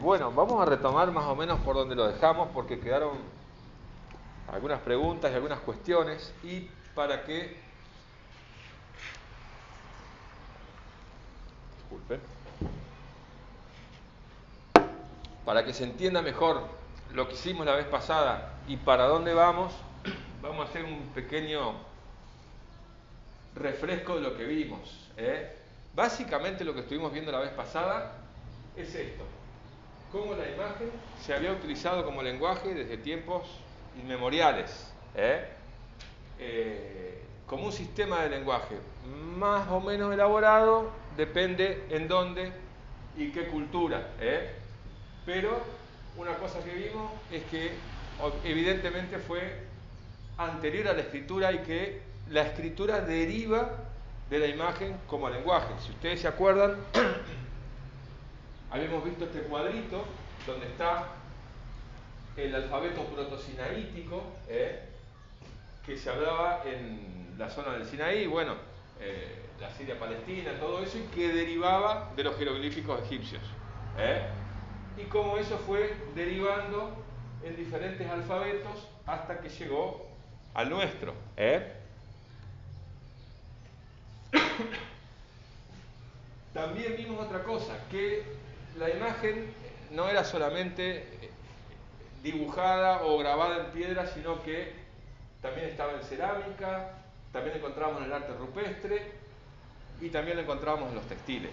Bueno, vamos a retomar más o menos por donde lo dejamos porque quedaron algunas preguntas y algunas cuestiones y para que, disculpen, para que se entienda mejor lo que hicimos la vez pasada y para dónde vamos, vamos a hacer un pequeño refresco de lo que vimos. Básicamente lo que estuvimos viendo la vez pasada es esto: cómo la imagen se había utilizado como lenguaje desde tiempos inmemoriales, como un sistema de lenguaje más o menos elaborado, depende en dónde y qué cultura, pero una cosa que vimos es que evidentemente fue anterior a la escritura y que la escritura deriva de la imagen como lenguaje. Si ustedes se acuerdan, habíamos visto este cuadrito donde está el alfabeto protosinaítico, que se hablaba en la zona del Sinaí, bueno, la Siria Palestina, todo eso, y que derivaba de los jeroglíficos egipcios. Y cómo eso fue derivando en diferentes alfabetos hasta que llegó al nuestro. También vimos otra cosa, que la imagen no era solamente dibujada o grabada en piedra, sino que también estaba en cerámica, también la encontrábamos en el arte rupestre y también la encontrábamos en los textiles.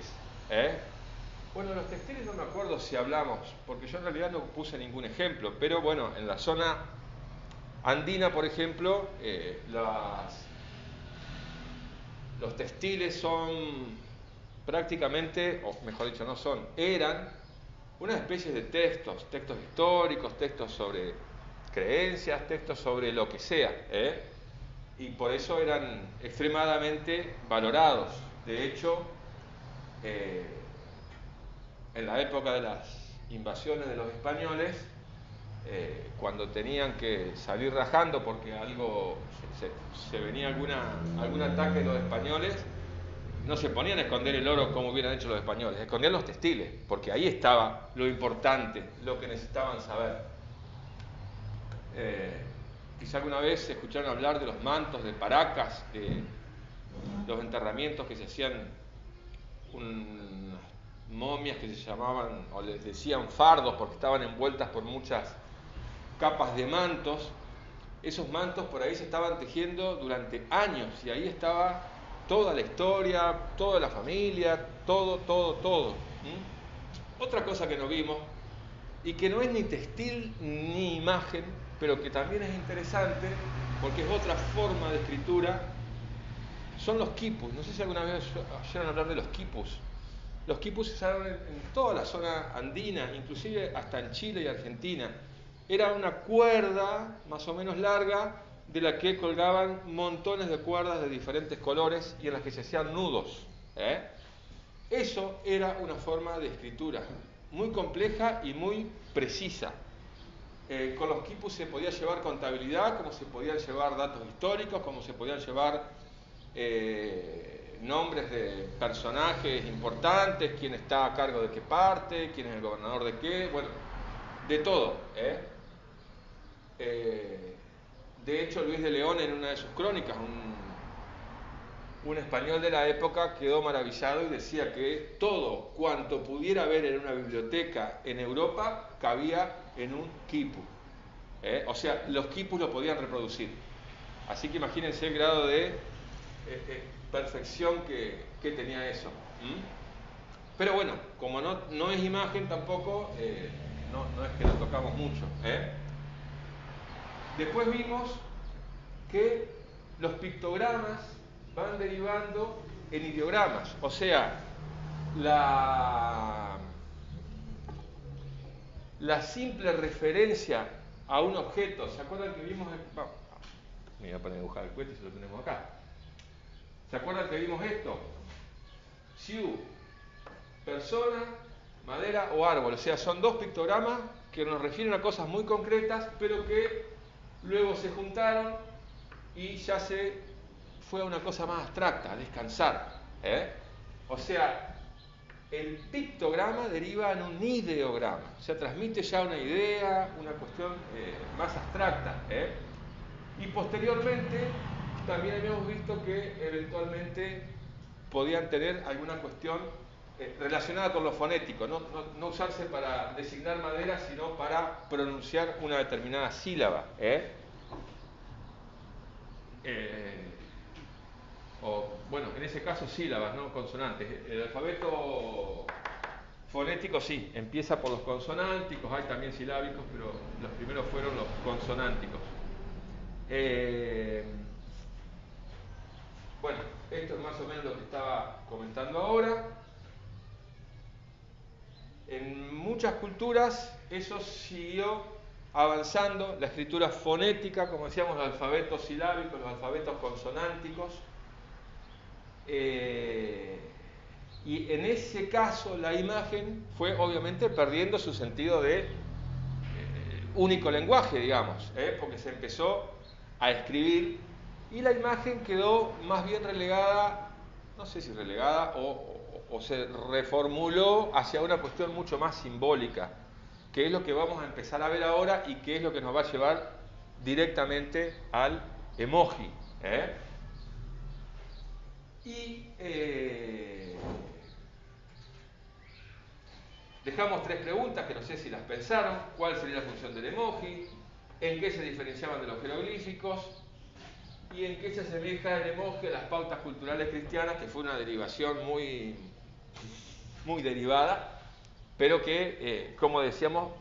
Bueno, los textiles no me acuerdo si hablamos, porque yo en realidad no puse ningún ejemplo, pero bueno, en la zona andina, por ejemplo, los textiles son prácticamente, o mejor dicho, no son, eran una especie de textos históricos, textos sobre creencias, textos sobre lo que sea, y por eso eran extremadamente valorados. De hecho, en la época de las invasiones de los españoles, cuando tenían que salir rajando porque algo se venía algún ataque de los españoles, no se ponían a esconder el oro como hubieran hecho los españoles, escondían los textiles, porque ahí estaba lo importante, lo que necesitaban saber. Quizá alguna vez escucharon hablar de los mantos de Paracas, de los enterramientos que se hacían, unas momias que se llamaban, o les decían fardos, porque estaban envueltas por muchas capas de mantos. Esos mantos por ahí se estaban tejiendo durante años y ahí estaba toda la historia, toda la familia, todo. Otra cosa que no vimos y que no es ni textil ni imagen, pero que también es interesante porque es otra forma de escritura, son los quipus. No sé si alguna vez oyeron hablar de los quipus. Los quipus se usaron en toda la zona andina, inclusive hasta en Chile y Argentina. Era una cuerda más o menos larga de la que colgaban montones de cuerdas de diferentes colores y en las que se hacían nudos. Eso era una forma de escritura muy compleja y muy precisa. Con los quipus se podía llevar contabilidad, como se podían llevar datos históricos, como se podían llevar nombres de personajes importantes, quién está a cargo de qué parte, quién es el gobernador de qué, bueno, de todo. De hecho, Luis de León, en una de sus crónicas, un español de la época, quedó maravillado y decía que todo cuanto pudiera haber en una biblioteca en Europa cabía en un quipu. O sea, los quipus lo podían reproducir. Así que imagínense el grado de perfección que tenía eso. Pero bueno, como no es imagen tampoco, no es que lo tocamos mucho. Después vimos que los pictogramas van derivando en ideogramas, o sea, la simple referencia a un objeto. ¿Se acuerdan que vimos? Me voy a poner a dibujar el cohete si lo tenemos acá. ¿Se acuerdan que vimos esto? Siu, persona, madera o árbol. O sea, son dos pictogramas que nos refieren a cosas muy concretas, pero que luego se juntaron y ya fue a una cosa más abstracta, a descansar. O sea, el pictograma deriva en un ideograma, o sea, transmite ya una idea, una cuestión más abstracta. Y posteriormente también habíamos visto que eventualmente podían tener alguna cuestión relacionada con lo fonético, no usarse para designar madera, sino para pronunciar una determinada sílaba. O, bueno, en ese caso sílabas, no consonantes. El alfabeto fonético sí, empieza por los consonánticos, hay también silábicos, pero los primeros fueron los consonánticos. Bueno, esto es más o menos lo que estaba comentando ahora. En muchas culturas eso siguió avanzando, la escritura fonética, como decíamos, los alfabetos silábicos, los alfabetos consonánticos. Y en ese caso la imagen fue obviamente perdiendo su sentido de único lenguaje, digamos, porque se empezó a escribir y la imagen quedó más bien relegada, no sé si relegada o se reformuló hacia una cuestión mucho más simbólica, que es lo que vamos a empezar a ver ahora y que es lo que nos va a llevar directamente al emoji. Y dejamos 3 preguntas que no sé si las pensaron. ¿Cuál sería la función del emoji? ¿En qué se diferenciaban de los jeroglíficos? ¿Y en qué se asemeja el emoji a las pautas culturales cristianas? Que fue una derivación muy derivada, pero que, como decíamos,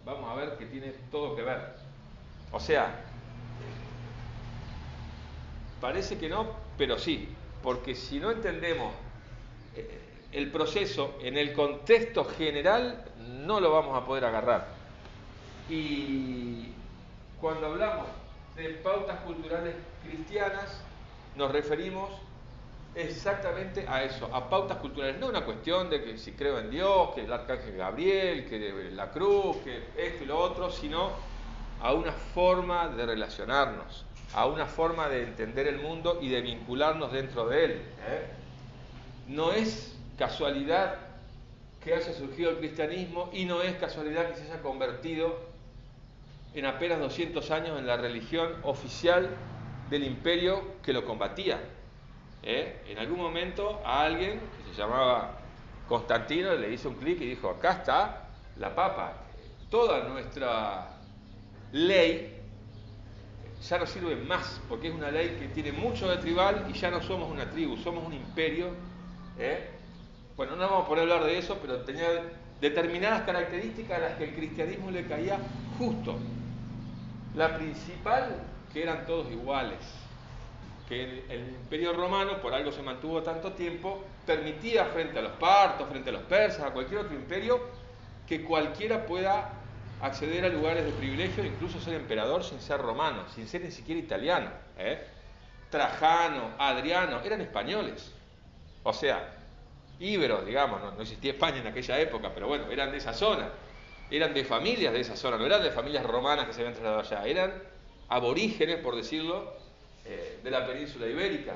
vamos a ver que tiene todo que ver. O sea, parece que no, pero sí, porque si no entendemos el proceso en el contexto general, no lo vamos a poder agarrar. Y cuando hablamos de pautas culturales cristianas, nos referimos exactamente a eso, a pautas culturales, no una cuestión de que si creo en Dios, que el arcángel Gabriel, que la cruz, que esto y lo otro, sino a una forma de relacionarnos, a una forma de entender el mundo y de vincularnos dentro de él. No es casualidad que haya surgido el cristianismo y no es casualidad que se haya convertido en apenas 200 años en la religión oficial del imperio que lo combatía. En algún momento a alguien que se llamaba Constantino le hizo un clic y dijo: acá está la papa, toda nuestra ley ya no sirve más, porque es una ley que tiene mucho de tribal y ya no somos una tribu, somos un imperio. Bueno, no vamos a poder hablar de eso, pero tenía determinadas características a las que el cristianismo le caía justo. La principal, que eran todos iguales, que el imperio romano, por algo se mantuvo tanto tiempo, permitía frente a los partos, frente a los persas, a cualquier otro imperio, que cualquiera pueda acceder a lugares de privilegio, incluso ser emperador sin ser romano, sin ser ni siquiera italiano. Trajano, Adriano, eran españoles, o sea, íberos, digamos, no existía España en aquella época, pero bueno, eran de esa zona, eran de familias de esa zona, no eran de familias romanas que se habían trasladado allá, eran aborígenes, por decirlo, de la península ibérica.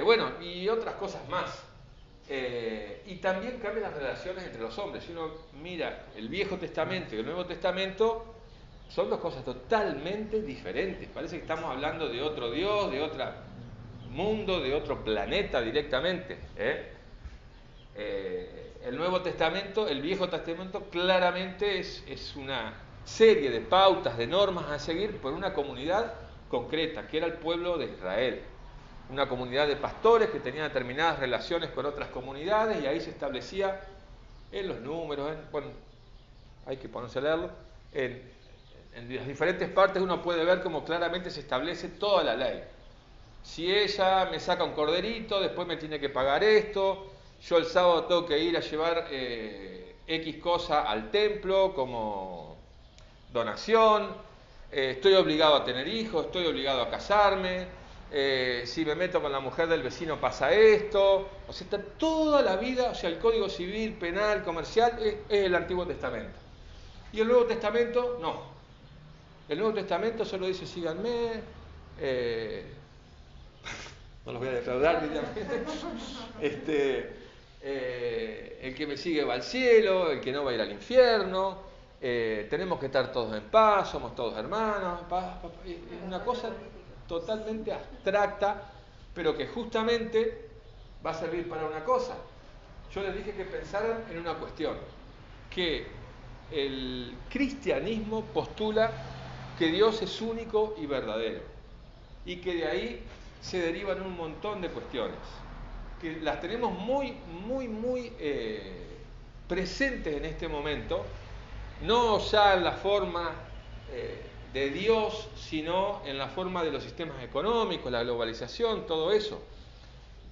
Bueno, y otras cosas más. Y también cambian las relaciones entre los hombres. Si uno mira el Viejo Testamento y el Nuevo Testamento, son dos cosas totalmente diferentes. Parece que estamos hablando de otro Dios, de otro mundo, de otro planeta directamente. El Nuevo Testamento, el Viejo Testamento claramente es una serie de pautas, de normas a seguir por una comunidad concreta, que era el pueblo de Israel. Una comunidad de pastores que tenía determinadas relaciones con otras comunidades y ahí se establecía en los números, bueno, hay que ponerse a leerlo, en las diferentes partes uno puede ver cómo claramente se establece toda la ley. Si ella me saca un corderito, después me tiene que pagar esto, yo el sábado tengo que ir a llevar X cosa al templo como donación, estoy obligado a tener hijos, estoy obligado a casarme, si me meto con la mujer del vecino pasa esto. O sea, está toda la vida, o sea, el Código Civil, Penal, Comercial es el Antiguo Testamento. Y el Nuevo Testamento, no. El Nuevo Testamento solo dice: síganme, no los voy a defraudar, el que me sigue va al cielo, el que no va a ir al infierno, tenemos que estar todos en paz, somos todos hermanos, es una cosa totalmente abstracta, pero que justamente va a servir para una cosa. Yo les dije que pensaran en una cuestión, que el cristianismo postula que Dios es único y verdadero, y que de ahí se derivan un montón de cuestiones, que las tenemos muy presentes en este momento, no ya en la forma de Dios, sino en la forma de los sistemas económicos, la globalización, todo eso.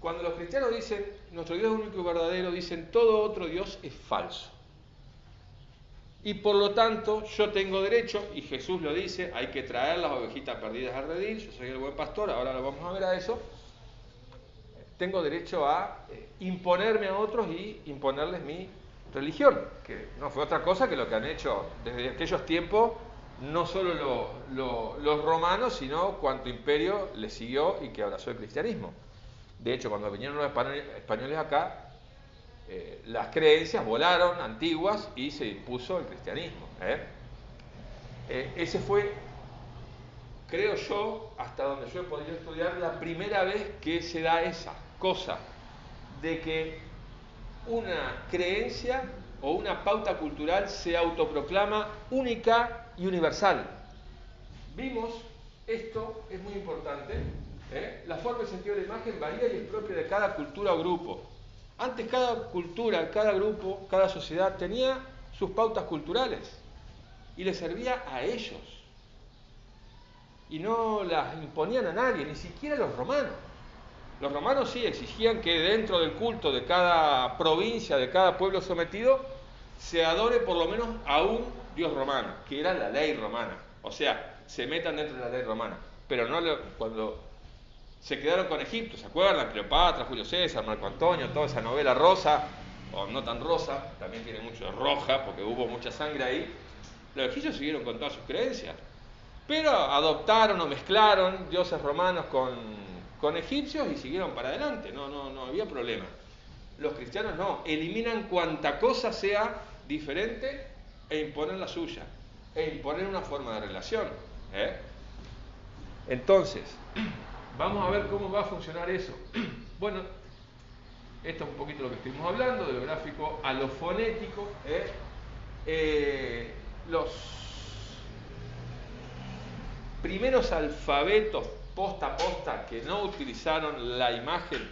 Cuando los cristianos dicen, nuestro Dios es único y verdadero, dicen, todo otro Dios es falso. Y por lo tanto, yo tengo derecho, y Jesús lo dice, hay que traer las ovejitas perdidas al redil, yo soy el buen pastor, ahora lo vamos a ver a eso. Tengo derecho a imponerme a otros y imponerles mi religión, que no fue otra cosa que lo que han hecho desde aquellos tiempos, no solo los romanos, sino cuanto imperio les siguió y que abrazó el cristianismo. De hecho, cuando vinieron los españoles acá, las creencias volaron antiguas y se impuso el cristianismo. Ese fue, creo yo, hasta donde yo he podido estudiar, la primera vez que se da esa cosa de que una creencia o una pauta cultural se autoproclama única y universal. Vimos, esto es muy importante, la forma y sentido de la imagen varía y es propia de cada cultura o grupo. Antes cada cultura, cada grupo, cada sociedad tenía sus pautas culturales y les servía a ellos. Y no las imponían a nadie, ni siquiera a los romanos. Los romanos sí exigían que dentro del culto de cada provincia, de cada pueblo sometido, se adore por lo menos a un dios romano, que era la ley romana. O sea, se metan dentro de la ley romana. Pero no cuando se quedaron con Egipto, ¿se acuerdan? Cleopatra, Julio César, Marco Antonio, toda esa novela rosa, o no tan rosa, también tiene mucho de roja, porque hubo mucha sangre ahí. Los egipcios siguieron con todas sus creencias, pero adoptaron o mezclaron dioses romanos con egipcios y siguieron para adelante, no había problema. Los cristianos no, eliminan cuanta cosa sea diferente e imponen la suya, e imponen una forma de relación. Entonces, vamos a ver cómo va a funcionar eso. Bueno, esto es un poquito lo que estuvimos hablando, de lo gráfico a lo fonético. Los primeros alfabetos posta a posta que no utilizaron la imagen,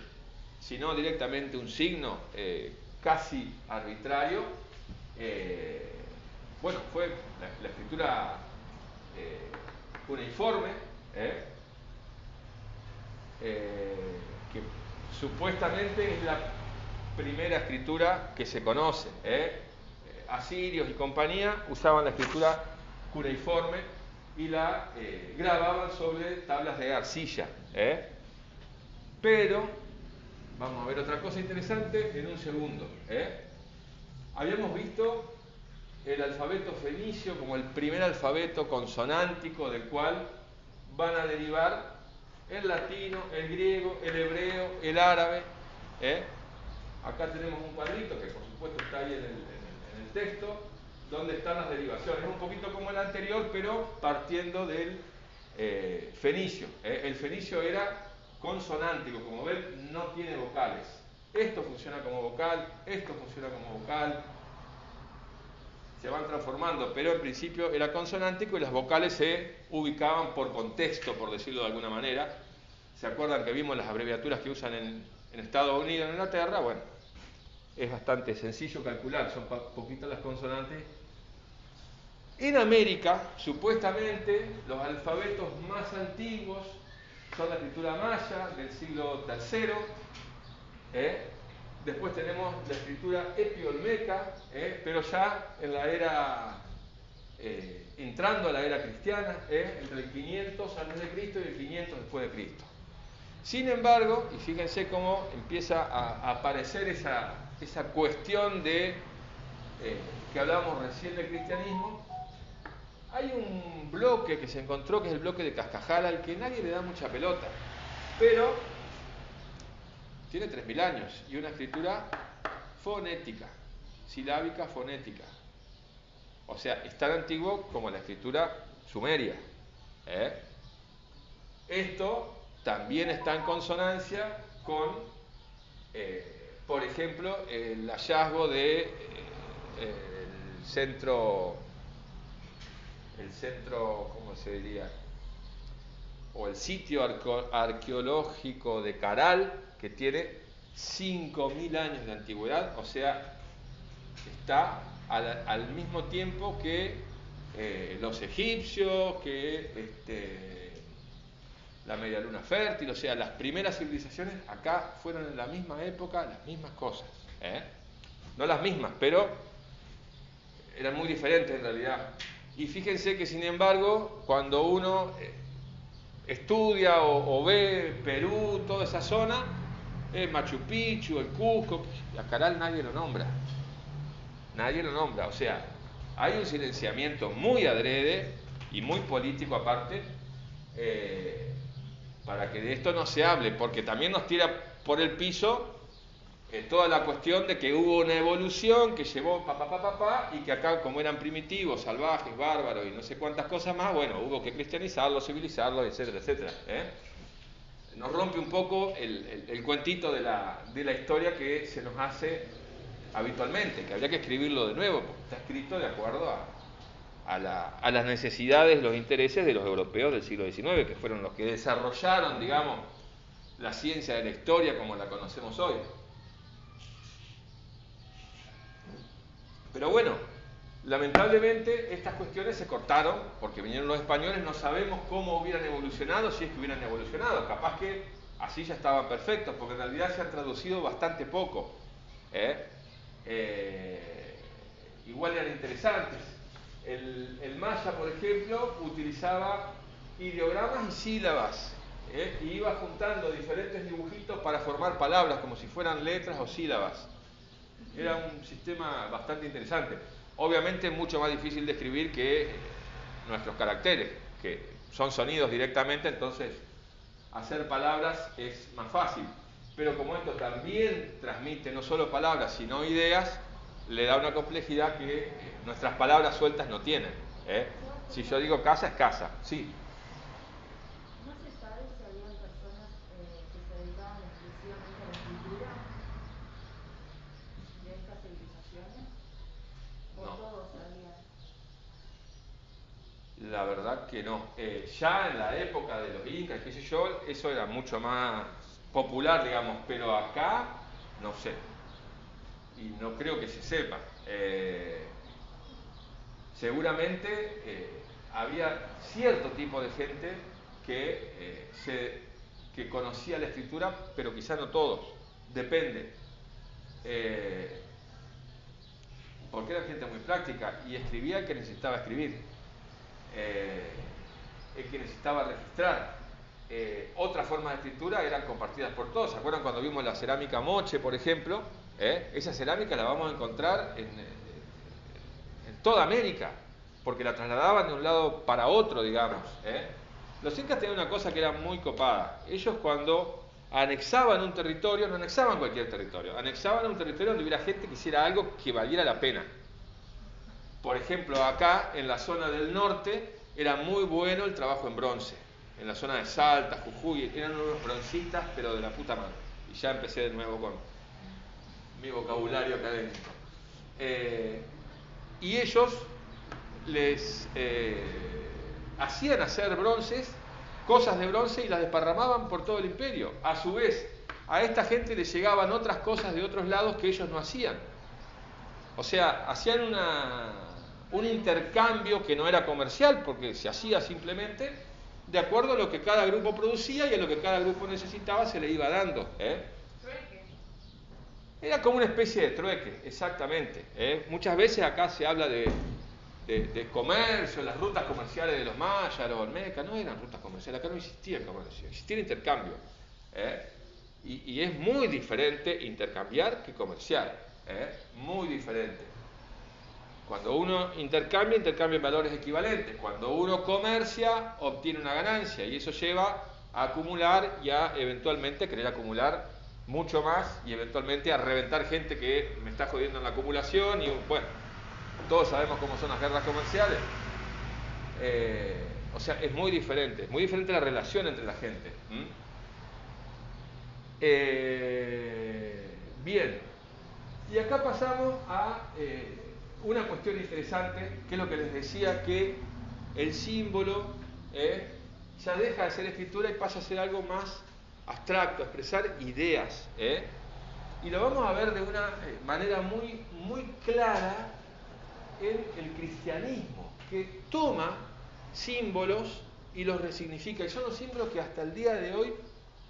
sino directamente un signo casi arbitrario, bueno, fue la escritura cuneiforme, que supuestamente es la primera escritura que se conoce. Asirios y compañía usaban la escritura cuneiforme y la grababan sobre tablas de arcilla. Pero, vamos a ver otra cosa interesante en un segundo. Habíamos visto el alfabeto fenicio como el primer alfabeto consonántico del cual van a derivar el latino, el griego, el hebreo, el árabe. Acá tenemos un cuadrito que por supuesto está ahí en el texto, donde están las derivaciones. Es un poquito como el anterior, pero partiendo del fenicio. El fenicio era consonántico, como ven, no tiene vocales. Esto funciona como vocal, esto funciona como vocal. Se van transformando, pero en principio era consonántico y las vocales se ubicaban por contexto, por decirlo de alguna manera. ¿Se acuerdan que vimos las abreviaturas que usan en Estados Unidos y en Inglaterra? Bueno, es bastante sencillo calcular, son poquitas las consonantes. En América, supuestamente, los alfabetos más antiguos son la escritura maya del siglo III. Después tenemos la escritura epiolmeca, pero ya en la era, entrando a la era cristiana, entre el 500 a.C. y el 500 después de Cristo. Sin embargo, y fíjense cómo empieza a aparecer esa cuestión de que hablábamos recién del cristianismo, hay un bloque que se encontró, que es el bloque de Cascajal, al que nadie le da mucha pelota, pero tiene 3000 años y una escritura fonética, silábica fonética. O sea, es tan antiguo como la escritura sumeria. Esto también está en consonancia con, por ejemplo, el hallazgo de el centro, ¿cómo se diría? O el sitio arqueológico de Caral, que tiene 5.000 años de antigüedad, o sea, está al mismo tiempo que los egipcios, que la media luna fértil, o sea, las primeras civilizaciones acá fueron en la misma época las mismas cosas. No las mismas, pero eran muy diferentes en realidad. Y fíjense que, sin embargo, cuando uno estudia o ve Perú, toda esa zona, Machu Picchu, el Cusco, a Caral nadie lo nombra. Nadie lo nombra. O sea, hay un silenciamiento muy adrede y muy político aparte, para que de esto no se hable, porque también nos tira por el piso toda la cuestión de que hubo una evolución que llevó y que acá, como eran primitivos, salvajes, bárbaros y no sé cuántas cosas más, bueno, hubo que cristianizarlos, civilizarlos, etcétera, etcétera. Nos rompe un poco el cuentito de la historia que se nos hace habitualmente, que habría que escribirlo de nuevo, porque está escrito de acuerdo a las necesidades, los intereses de los europeos del siglo XIX, que fueron los que desarrollaron, digamos, la ciencia de la historia como la conocemos hoy. Pero bueno, lamentablemente estas cuestiones se cortaron porque vinieron los españoles, no sabemos cómo hubieran evolucionado, si es que hubieran evolucionado, capaz que así ya estaban perfectos, porque en realidad se han traducido bastante poco. Igual eran interesantes. El maya, por ejemplo, utilizaba ideogramas y sílabas, y iba juntando diferentes dibujitos para formar palabras, como si fueran letras o sílabas. Era un sistema bastante interesante. Obviamente mucho más difícil de escribir que nuestros caracteres, que son sonidos directamente, entonces hacer palabras es más fácil. Pero como esto también transmite no solo palabras, sino ideas, le da una complejidad que nuestras palabras sueltas no tienen. Si yo digo casa, es casa, sí. ¿No se sabe si habían personas que se dedicaban exclusivamente a la escritura de estas civilizaciones? ¿O No. todos sabían? La verdad que no. Ya en la época de los incas, qué sé yo, eso era mucho más popular, digamos, pero acá no sé. Y no creo que se sepa. Seguramente había cierto tipo de gente que conocía la escritura, pero quizá no todos. Depende. Porque era gente muy práctica y escribía el que necesitaba escribir. El que necesitaba registrar. Otras formas de escritura eran compartidas por todos. ¿Se acuerdan cuando vimos la cerámica Moche, por ejemplo? Esa cerámica la vamos a encontrar en toda América, porque la trasladaban de un lado para otro, digamos. Los incas tenían una cosa que era muy copada. Ellos, cuando anexaban un territorio, no anexaban cualquier territorio, anexaban un territorio donde hubiera gente que hiciera algo que valiera la pena. Por ejemplo, acá en la zona del norte era muy bueno el trabajo en bronce. En la zona de Salta, Jujuy, eran unos broncitas, pero de la puta madre. Y ya empecé de nuevo con mi vocabulario académico. Y ellos les hacían hacer bronces, cosas de bronce, y las desparramaban por todo el imperio. A su vez, a esta gente les llegaban otras cosas de otros lados que ellos no hacían. O sea, hacían un intercambio que no era comercial, porque se hacía simplemente de acuerdo a lo que cada grupo producía y a lo que cada grupo necesitaba se le iba dando. Trueque. Era como una especie de trueque, exactamente. Muchas veces acá se habla de comercio, las rutas comerciales de los mayas, los olmecas. No eran rutas comerciales, acá no existía comercio, existía intercambio. Y es muy diferente intercambiar que comerciar. Muy diferente. Cuando uno intercambia en valores equivalentes. Cuando uno comercia, obtiene una ganancia, y eso lleva a acumular y a eventualmente querer acumular mucho más y eventualmente a reventar gente que me está jodiendo en la acumulación y bueno, todos sabemos cómo son las guerras comerciales. O sea, es muy diferente la relación entre la gente. Bien, y acá pasamos a una cuestión interesante, que es lo que les decía, que el símbolo ya deja de ser escritura y pasa a ser algo más abstracto, expresar ideas. Y lo vamos a ver de una manera muy, muy clara en el cristianismo, que toma símbolos y los resignifica, y son los símbolos que hasta el día de hoy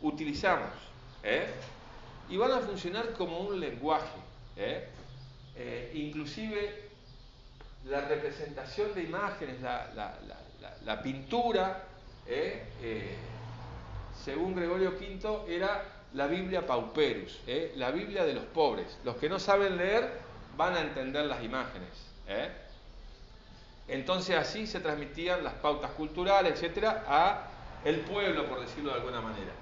utilizamos, y van a funcionar como un lenguaje. Inclusive la representación de imágenes, la pintura, según Gregorio V, era la Biblia Pauperus, la Biblia de los pobres. Los que no saben leer van a entender las imágenes. Entonces así se transmitían las pautas culturales, etcétera, a el pueblo, por decirlo de alguna manera.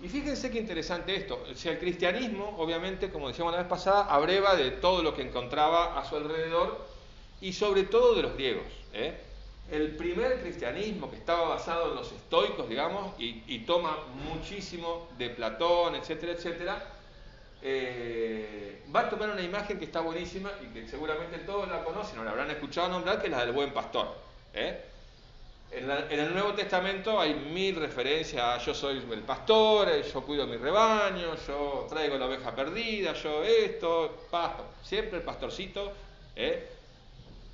Y fíjense qué interesante esto. O sea, el cristianismo, obviamente, como decíamos la vez pasada, abreva de todo lo que encontraba a su alrededor y sobre todo de los griegos. El primer cristianismo, que estaba basado en los estoicos, digamos, y toma muchísimo de Platón, etcétera, etcétera, va a tomar una imagen que está buenísima y que seguramente todos la conocen o la habrán escuchado nombrar, que es la del buen pastor. En el Nuevo Testamento hay 1000 referencias a yo soy el pastor, yo cuido mi rebaño, yo traigo la oveja perdida, yo esto, pasto. Siempre el pastorcito,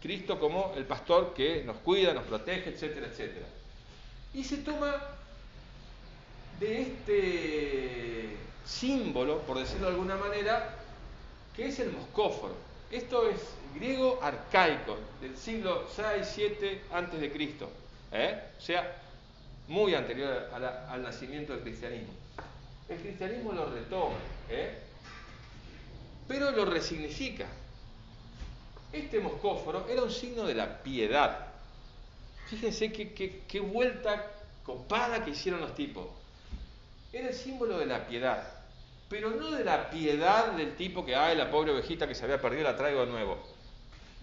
Cristo como el pastor que nos cuida, nos protege, etcétera, etcétera. Y se toma de este símbolo, por decirlo de alguna manera, que es el moscóforo. Esto es griego arcaico, del siglo 6-7 antes de Cristo. O sea, muy anterior al nacimiento del cristianismo. El cristianismo lo retoma, pero lo resignifica. Este moscóforo era un signo de la piedad. Fíjense qué vuelta copada que hicieron los tipos. Era el símbolo de la piedad, pero no de la piedad del tipo que, ay, la pobre ovejita que se había perdido la traigo de nuevo.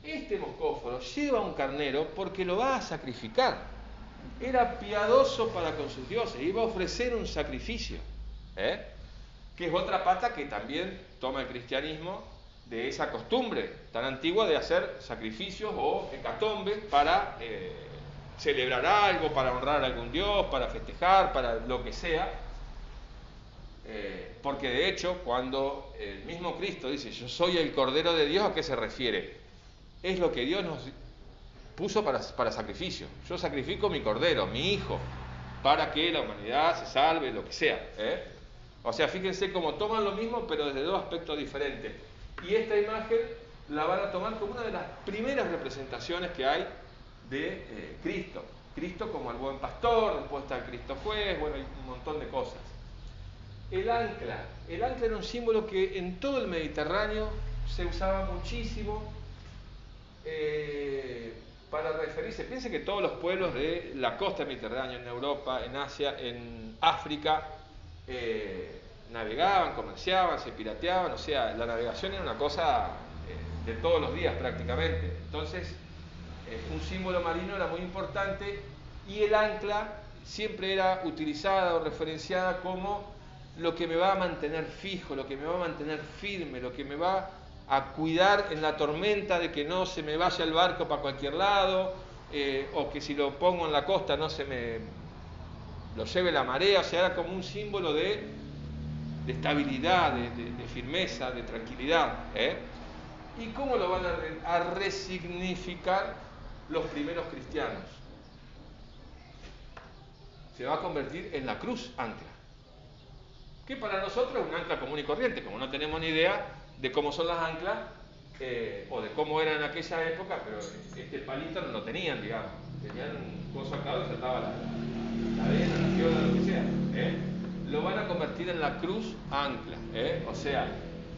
Este moscóforo lleva un carnero porque lo va a sacrificar. Era piadoso para con sus dioses, iba a ofrecer un sacrificio, que es otra pata que también toma el cristianismo de esa costumbre tan antigua de hacer sacrificios o hecatombes para celebrar algo, para honrar a algún dios, para festejar, para lo que sea. Porque de hecho, cuando el mismo Cristo dice, yo soy el Cordero de Dios, ¿a qué se refiere? Es lo que Dios nos puso para sacrificio. Yo sacrifico mi Cordero, mi Hijo, para que la humanidad se salve, lo que sea. O sea, fíjense cómo toman lo mismo, pero desde dos aspectos diferentes. Y esta imagen la van a tomar como una de las primeras representaciones que hay de Cristo. Cristo como el buen pastor, después está el Cristo juez, bueno, hay un montón de cosas. El ancla era un símbolo que en todo el Mediterráneo se usaba muchísimo para referirse. Piensen que todos los pueblos de la costa mediterránea, en Europa, en Asia, en África, navegaban, comerciaban, se pirateaban, o sea, la navegación era una cosa de todos los días prácticamente. Entonces, un símbolo marino era muy importante y el ancla siempre era utilizada o referenciada como lo que me va a mantener fijo, lo que me va a mantener firme, lo que me va a cuidar en la tormenta de que no se me vaya el barco para cualquier lado, o que si lo pongo en la costa no se me lo lleve la marea. O sea, era como un símbolo de estabilidad, de firmeza, de tranquilidad. ¿Y cómo lo van a resignificar los primeros cristianos? Se va a convertir en la cruz ancla, que para nosotros es un ancla común y corriente, como no tenemos ni idea de cómo son las anclas, o de cómo eran en aquella época, pero este palito no lo tenían, digamos. Tenían un coso acá y saltaba la arena, la piedra, lo que sea. Lo van a convertir en la cruz ancla. O sea,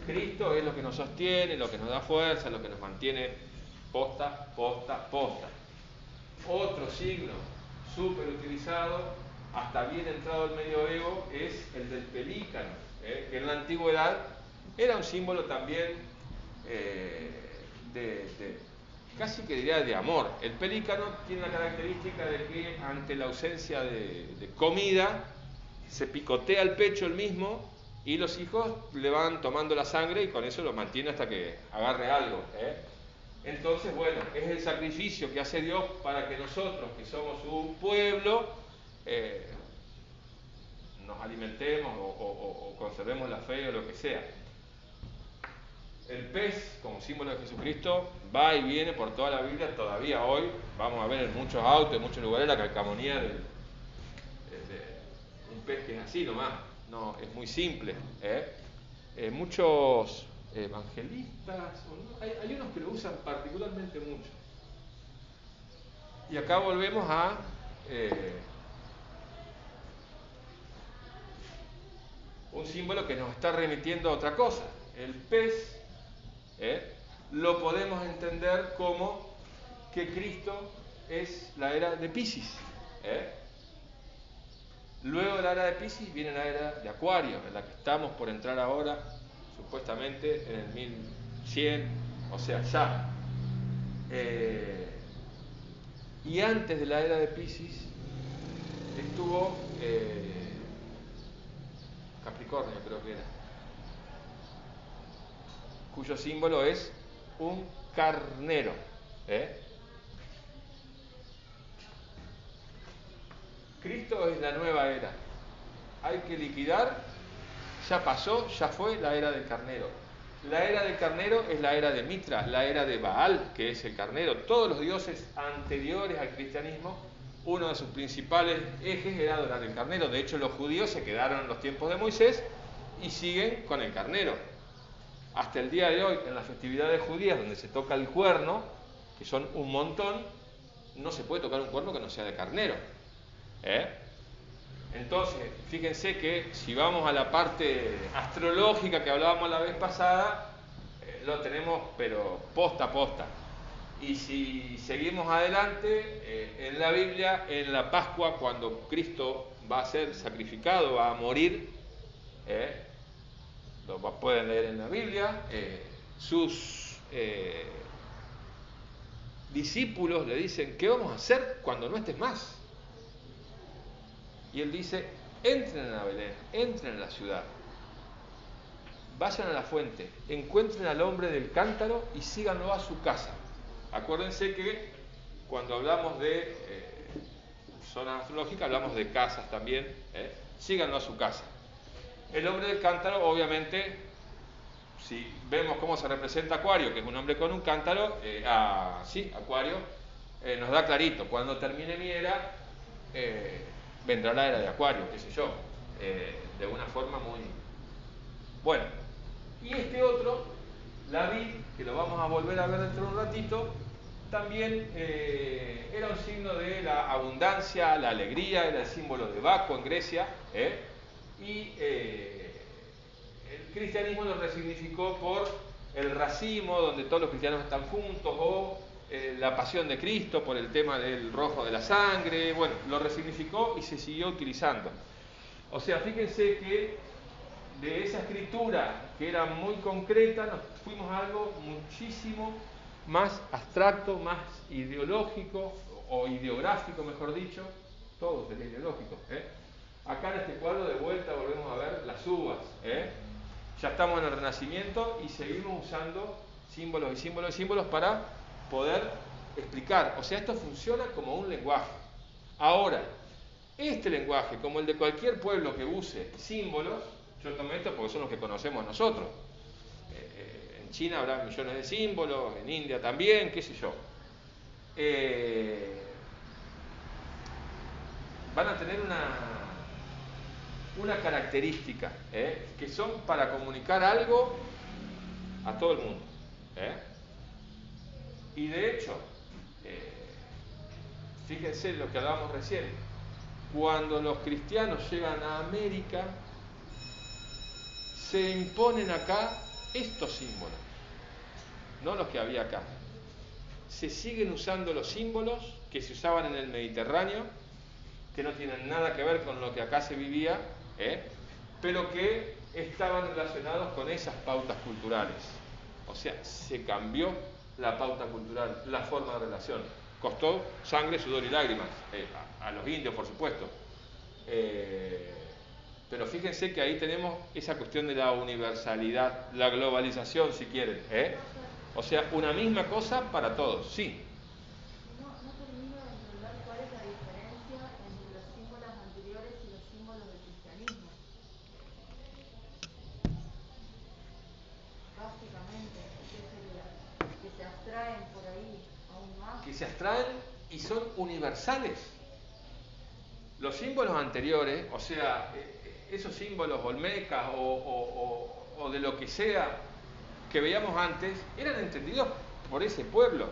Cristo es lo que nos sostiene, lo que nos da fuerza, lo que nos mantiene posta, posta, posta. Otro signo súper utilizado, hasta bien entrado el medioevo, es el del pelícano. que en la antigüedad era un símbolo también casi que diría de amor. El pelícano tiene la característica de que ante la ausencia de comida se picotea el pecho el mismo y los hijos le van tomando la sangre y con eso lo mantiene hasta que agarre algo. Entonces, bueno, es el sacrificio que hace Dios para que nosotros, que somos un pueblo, nos alimentemos o conservemos la fe o lo que sea. El pez, como símbolo de Jesucristo, va y viene por toda la Biblia. Todavía hoy vamos a ver en muchos autos, en muchos lugares, la calcamonía de un pez que es así nomás. No, es muy simple. Muchos evangelistas, hay unos que lo usan particularmente mucho. Y acá volvemos a un símbolo que nos está remitiendo a otra cosa. El pez lo podemos entender como que Cristo es la era de Piscis. Luego de la era de Piscis viene la era de Acuario, en la que estamos por entrar ahora, supuestamente en el 1100, o sea, ya. Y antes de la era de Piscis estuvo Capricornio, creo que era, cuyo símbolo es un carnero. Cristo es la nueva era. Hay que liquidar, ya pasó, ya fue la era del carnero. La era del carnero es la era de Mitra, la era de Baal, que es el carnero. Todos los dioses anteriores al cristianismo, uno de sus principales ejes era adorar el carnero. De hecho, los judíos se quedaron en los tiempos de Moisés y siguen con el carnero. Hasta el día de hoy, en las festividades judías, donde se toca el cuerno, que son un montón, no se puede tocar un cuerno que no sea de carnero. Entonces, fíjense que si vamos a la parte astrológica que hablábamos la vez pasada, lo tenemos pero posta a posta. Y si seguimos adelante, en la Biblia, en la Pascua, cuando Cristo va a ser sacrificado, va a morir, lo pueden leer en la Biblia, sus discípulos le dicen: ¿qué vamos a hacer cuando no estés más? Y él dice: entren a Belén, entren a la ciudad, vayan a la fuente, encuentren al hombre del cántaro y síganlo a su casa. Acuérdense que cuando hablamos de zona astrológica hablamos de casas también, síganlo a su casa. El hombre del cántaro, obviamente, si vemos cómo se representa Acuario, que es un hombre con un cántaro, Acuario, nos da clarito: cuando termine mi era, vendrá la era de Acuario, qué sé yo, de una forma muy... Bueno, y este otro, la vid, que lo vamos a volver a ver dentro de un ratito, también era un signo de la abundancia, la alegría, era el símbolo de Baco en Grecia, y el cristianismo lo resignificó por el racimo, donde todos los cristianos están juntos, o la pasión de Cristo por el tema del rojo de la sangre. Bueno, lo resignificó y se siguió utilizando. O sea, fíjense que de esa escritura que era muy concreta nos fuimos a algo muchísimo más abstracto, más ideológico, o ideográfico mejor dicho. Todo sería ideológico. Acá en este cuadro de vuelta volvemos a ver las uvas. Ya estamos en el Renacimiento y seguimos usando símbolos y símbolos y símbolos para poder explicar. O sea, esto funciona como un lenguaje. Ahora, este lenguaje, como el de cualquier pueblo que use símbolos, yo tomé esto porque son los que conocemos nosotros. En China habrá millones de símbolos, en India también, qué sé yo. Van a tener una característica, que son para comunicar algo a todo el mundo. Y de hecho, fíjense lo que hablábamos recién, cuando los cristianos llegan a América, se imponen acá estos símbolos, no los que había acá. Se siguen usando los símbolos que se usaban en el Mediterráneo, que no tienen nada que ver con lo que acá se vivía, pero que estaban relacionados con esas pautas culturales. O sea, se cambió la pauta cultural, la forma de relación. Costó sangre, sudor y lágrimas, a los indios, por supuesto. Pero fíjense que ahí tenemos esa cuestión de la universalidad, la globalización, si quieren. O sea, una misma cosa para todos, sí. No termino de entender cuál es la diferencia entre los símbolos anteriores y los símbolos del cristianismo. Básicamente, ¿qué sería? Que se abstraen por ahí aún más. Que se abstraen y son universales. Los símbolos anteriores, o sea, esos símbolos olmecas o de lo que sea que veíamos antes, eran entendidos por ese pueblo.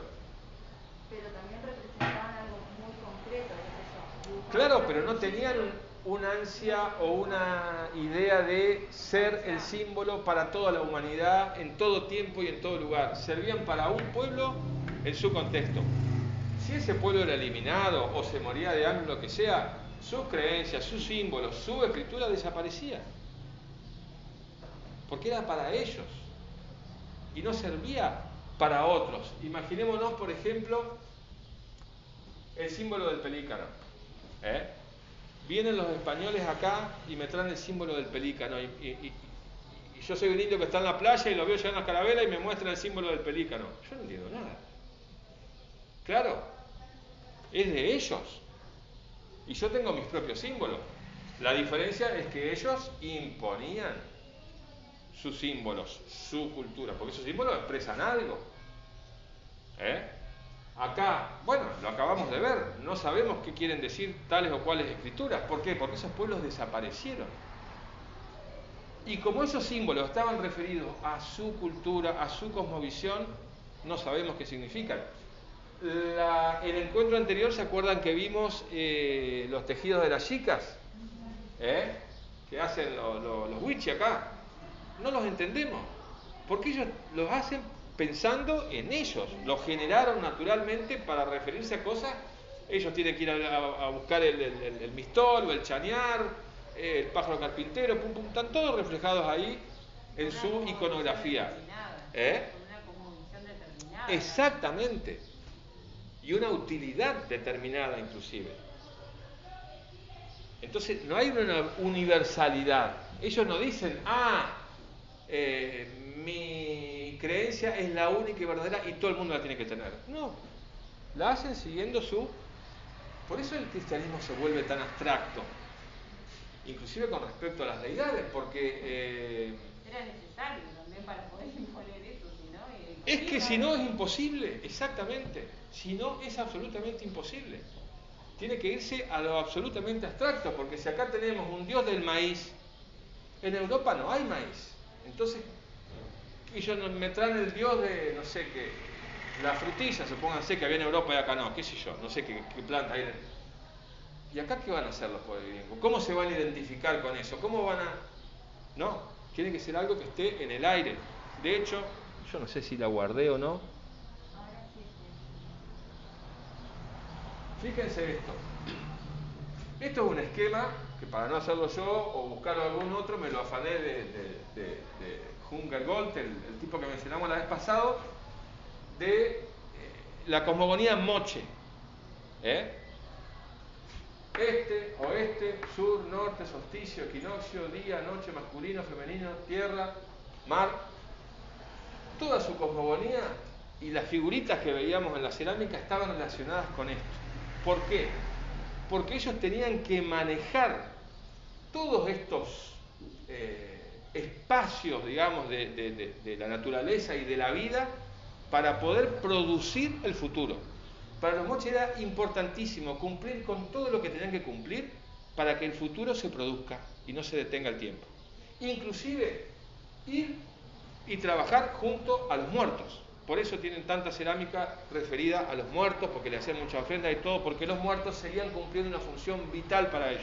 Pero también representaban algo muy concreto, es eso. Claro, pero no tenían una ansia o una idea de ser el símbolo para toda la humanidad en todo tiempo y en todo lugar. Servían para un pueblo en su contexto. Si ese pueblo era eliminado o se moría de hambre, lo que sea, sus creencias, sus símbolos, su escritura desaparecía. Porque era para ellos y no servía para otros. Imaginémonos, por ejemplo, el símbolo del pelícano. Vienen los españoles acá y me traen el símbolo del pelícano y yo soy un indio que está en la playa y lo veo llegar en la carabela y me muestra el símbolo del pelícano. Yo no entiendo nada. Claro, es de ellos. Y yo tengo mis propios símbolos. La diferencia es que ellos imponían sus símbolos, su cultura, porque esos símbolos expresan algo. Acá, bueno, lo acabamos de ver, no sabemos qué quieren decir tales o cuales escrituras. ¿Por qué? Porque esos pueblos desaparecieron. Y como esos símbolos estaban referidos a su cultura, a su cosmovisión, no sabemos qué significan. El encuentro anterior, ¿se acuerdan que vimos los tejidos de las chicas? Que hacen los wichis acá. No los entendemos, porque ellos los hacen pensando en ellos, los generaron naturalmente para referirse a cosas. Ellos tienen que ir a buscar el mistol o el chañar, el pájaro carpintero, pum, pum, están todos reflejados ahí en su iconografía. Una cosmovisión determinada. Exactamente. Y una utilidad determinada inclusive. Entonces no hay una universalidad. Ellos no dicen, mi creencia es la única y verdadera y todo el mundo la tiene que tener. No, la hacen siguiendo su... Por eso el cristianismo se vuelve tan abstracto, inclusive con respecto a las deidades, porque... Era necesario también para poder imponer eso, si no... Es que si no es imposible, exactamente. Si no es absolutamente imposible. Tiene que irse a lo absolutamente abstracto, porque si acá tenemos un dios del maíz, en Europa no hay maíz. Entonces, ellos me traen el dios de, no sé qué, la frutilla, supónganse que había en Europa y acá no, qué sé yo, no sé qué planta hay. ¿Y acá qué van a hacer los pueblos gringos? ¿Cómo se van a identificar con eso? ¿Cómo van a...? No, tiene que ser algo que esté en el aire. De hecho, yo no sé si la guardé o no. Fíjense esto. Esto es un esquema que, para no hacerlo yo o buscarlo algún otro, me lo afané de Hunger Gold, el tipo que mencionamos la vez pasada, de la cosmogonía moche. Este, oeste, sur, norte, solsticio, equinoccio, día, noche, masculino, femenino, tierra, mar. Toda su cosmogonía y las figuritas que veíamos en la cerámica estaban relacionadas con esto. ¿Por qué? Porque ellos tenían que manejar todos estos espacios, digamos, de la naturaleza y de la vida para poder producir el futuro. Para los moches era importantísimo cumplir con todo lo que tenían que cumplir para que el futuro se produzca y no se detenga el tiempo. Inclusive ir y trabajar junto a los muertos. Por eso tienen tanta cerámica referida a los muertos, porque le hacían mucha ofrenda y todo, porque los muertos seguían cumpliendo una función vital para ellos.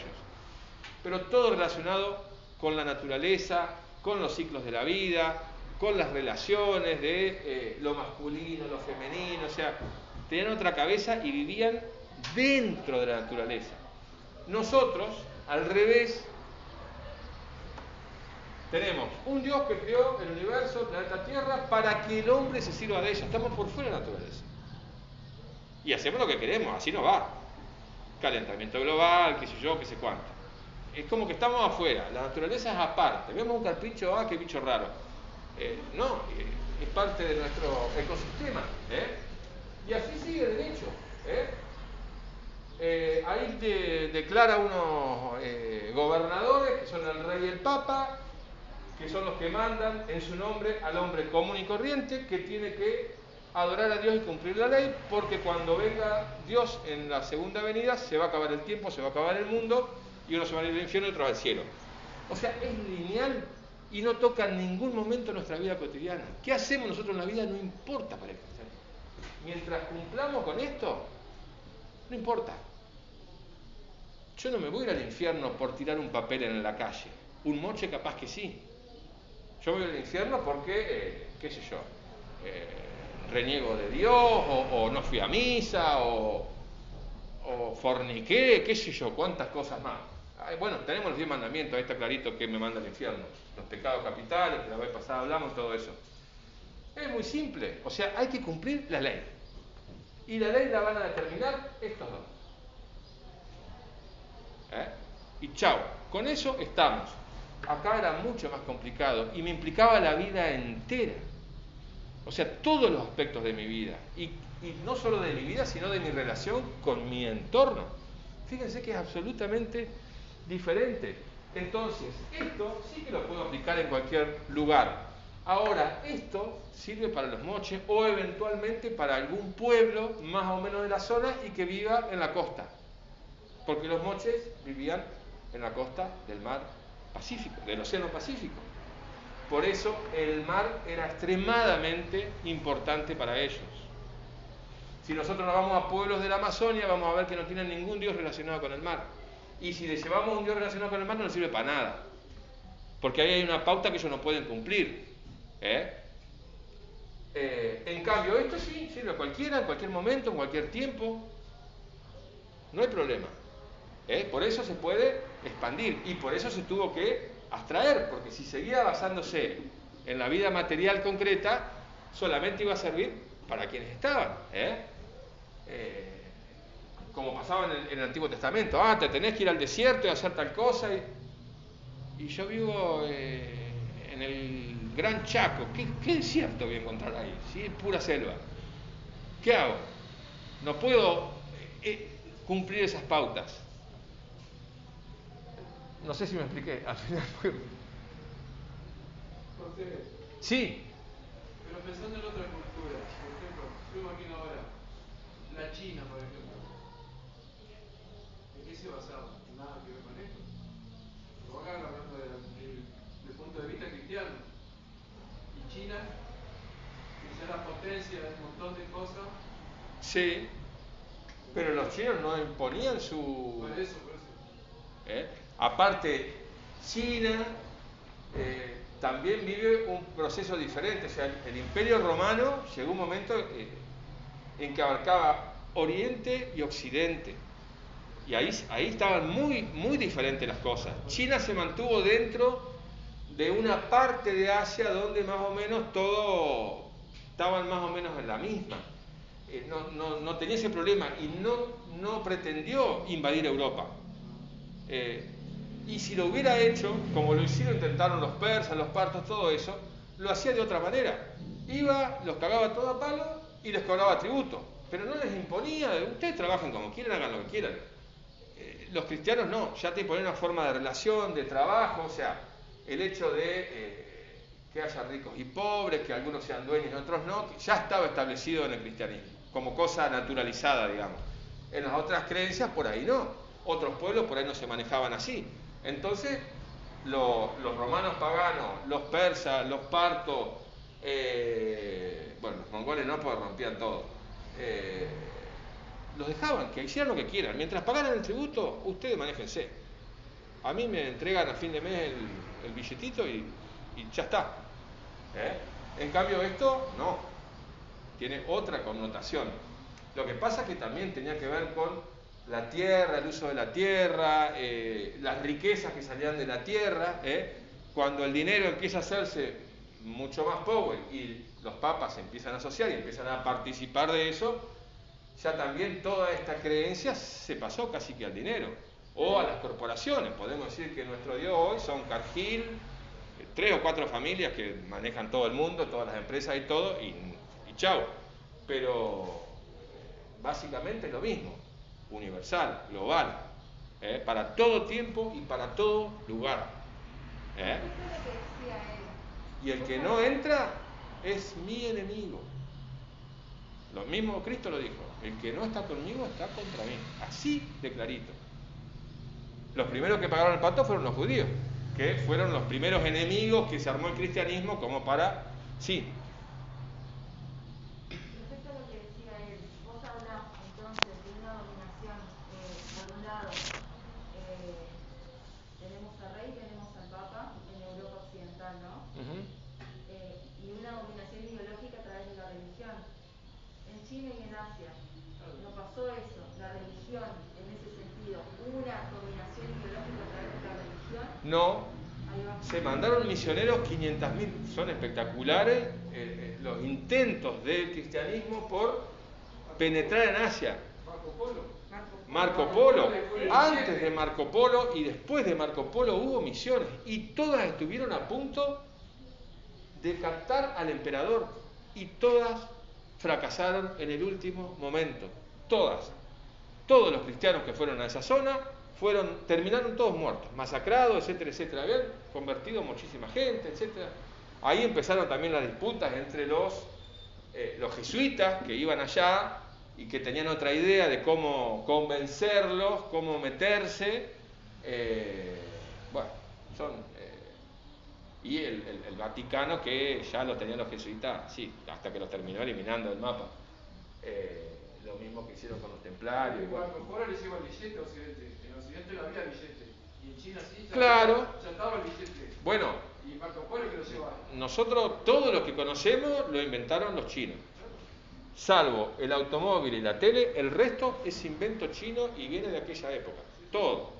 Pero todo relacionado con la naturaleza, con los ciclos de la vida, con las relaciones de lo masculino, lo femenino, o sea, tenían otra cabeza y vivían dentro de la naturaleza. Nosotros, al revés, tenemos un Dios que creó el universo, el planeta Tierra, para que el hombre se sirva de ella. Estamos por fuera de la naturaleza. Y hacemos lo que queremos, así no va. Calentamiento global, qué sé yo, qué sé cuánto. Es como que estamos afuera, la naturaleza es aparte. Vemos un carpincho, qué bicho raro. No, es parte de nuestro ecosistema. Y así sigue derecho. Ahí declara unos gobernadores, que son el rey y el papa, que son los que mandan en su nombre al hombre común y corriente, que tiene que adorar a Dios y cumplir la ley, porque cuando venga Dios en la segunda venida se va a acabar el tiempo, se va a acabar el mundo, y uno se va a ir al infierno y otro al cielo. O sea, es lineal y no toca en ningún momento nuestra vida cotidiana. ¿Qué hacemos nosotros en la vida? No importa para el cristiano. Mientras cumplamos con esto, no importa. Yo no me voy a ir al infierno por tirar un papel en la calle. Un moche capaz que sí. Yo me voy al infierno porque, qué sé yo, reniego de Dios, o no fui a misa, o forniqué, qué sé yo, cuántas cosas más. Bueno, tenemos los 10 mandamientos, ahí está clarito que me manda al infierno. Los pecados capitales, que la vez pasada hablamos, todo eso. Es muy simple, o sea, hay que cumplir la ley. Y la ley la van a determinar estos dos. Y chao, con eso estamos. Acá era mucho más complicado y me implicaba la vida entera. O sea, todos los aspectos de mi vida. Y no solo de mi vida, sino de mi relación con mi entorno. Fíjense que es absolutamente diferente. Entonces, esto sí que lo puedo aplicar en cualquier lugar. Ahora, esto sirve para los moches o eventualmente para algún pueblo más o menos de la zona y que viva en la costa. Porque los moches vivían en la costa del mar Pacífico, del Océano Pacífico. Por eso el mar era extremadamente importante para ellos. Si nosotros nos vamos a pueblos de la Amazonia, vamos a ver que no tienen ningún dios relacionado con el mar. Y si les llevamos un dios relacionado con el mar, no les sirve para nada. Porque ahí hay una pauta que ellos no pueden cumplir. En cambio, esto sí sirve a cualquiera, en cualquier momento, en cualquier tiempo. No hay problema. Por eso se puede expandir y por eso se tuvo que abstraer, porque si seguía basándose en la vida material concreta, solamente iba a servir para quienes estaban. Como pasaba en el Antiguo Testamento, te tenés que ir al desierto y hacer tal cosa. Y yo vivo en el Gran Chaco. ¿Qué desierto voy a encontrar ahí? ¿Sí? Pura selva. ¿Qué hago? No puedo cumplir esas pautas. No sé si me expliqué, al final fue... José, Sí. pero pensando en otras culturas, por ejemplo, yo imagino ahora, la China, por ejemplo, ¿en qué se basaba? Nada que ver con esto. Pero acá hablando del punto de vista cristiano. Y China, que ya era potencia de un montón de cosas. Sí, pero los chinos no imponían su... Por eso. Aparte, China también vive un proceso diferente. O sea, el Imperio Romano llegó un momento en que abarcaba Oriente y Occidente. Y ahí estaban muy, muy diferentes las cosas. China se mantuvo dentro de una parte de Asia donde más o menos todo estaban más o menos en la misma. No tenía ese problema y no pretendió invadir Europa. Y si lo hubiera hecho, como lo hicieron, intentaron los persas, los partos, todo eso, lo hacía de otra manera. Iba, los cagaba todo a palo y les cobraba tributo. Pero no les imponía, ustedes trabajen como quieran, hagan lo que quieran. Los cristianos no, ya te imponen una forma de relación, de trabajo, o sea, el hecho de que haya ricos y pobres, que algunos sean dueños y otros no, que ya estaba establecido en el cristianismo, como cosa naturalizada, digamos. En las otras creencias por ahí no, otros pueblos por ahí no se manejaban así. Entonces, los romanos paganos, los persas, los partos, bueno, los mongoles no, porque rompían todo, los dejaban, que hicieran lo que quieran. Mientras pagaran el tributo, ustedes manéjense. A mí me entregan a fin de mes el billetito y ya está. En cambio esto, no. Tiene otra connotación. Lo que pasa es que también tenía que ver con la tierra, el uso de la tierra, las riquezas que salían de la tierra, Cuando el dinero empieza a hacerse mucho más power y los papas se empiezan a asociar y empiezan a participar de eso, ya también toda esta creencia se pasó casi que al dinero o a las corporaciones. Podemos decir que nuestro Dios hoy son Cargill, 3 o 4 familias que manejan todo el mundo, todas las empresas y todo, y chau. Pero básicamente es lo mismo, universal, global, para todo tiempo y para todo lugar. Y el que no entra es mi enemigo. Lo mismo Cristo lo dijo, el que no está conmigo está contra mí, así de clarito. Los primeros que pagaron el pato fueron los judíos, que fueron los primeros enemigos que se armó el cristianismo como para, sí. Respecto a lo que decía él, vos hablás entonces de una dominación, por un lado, tenemos al rey, tenemos al papa en Europa occidental, ¿no? Y una dominación ideológica a través de la religión. En China y en Asia no pasó eso, la religión en ese sentido, una dominación ideológica a través de la religión. No, se mandaron misioneros 500.000, son espectaculares los intentos del cristianismo por penetrar en Asia. Marco Polo, antes de Marco Polo y después de Marco Polo hubo misiones y todas estuvieron a punto de captar al emperador y todas fracasaron en el último momento, todas. Todos los cristianos que fueron a esa zona terminaron todos muertos, masacrados, etcétera, etcétera. Habían convertido muchísima gente, etcétera. Ahí empezaron también las disputas entre los jesuitas que iban allá y que tenían otra idea de cómo convencerlos, cómo meterse. Y el Vaticano, que ya lo tenían los jesuitas, sí, hasta que los terminó eliminando del mapa. Lo mismo que hicieron con los templarios. En Marco Polo les lleva el billete a Occidente. En Occidente no había billete. Y en China sí, claro. Ya estaba el billete. Bueno, y Marco Polo que lo lleva. Nosotros todo lo que conocemos lo inventaron los chinos. Salvo el automóvil y la tele, el resto es invento chino y viene de aquella época. Todo.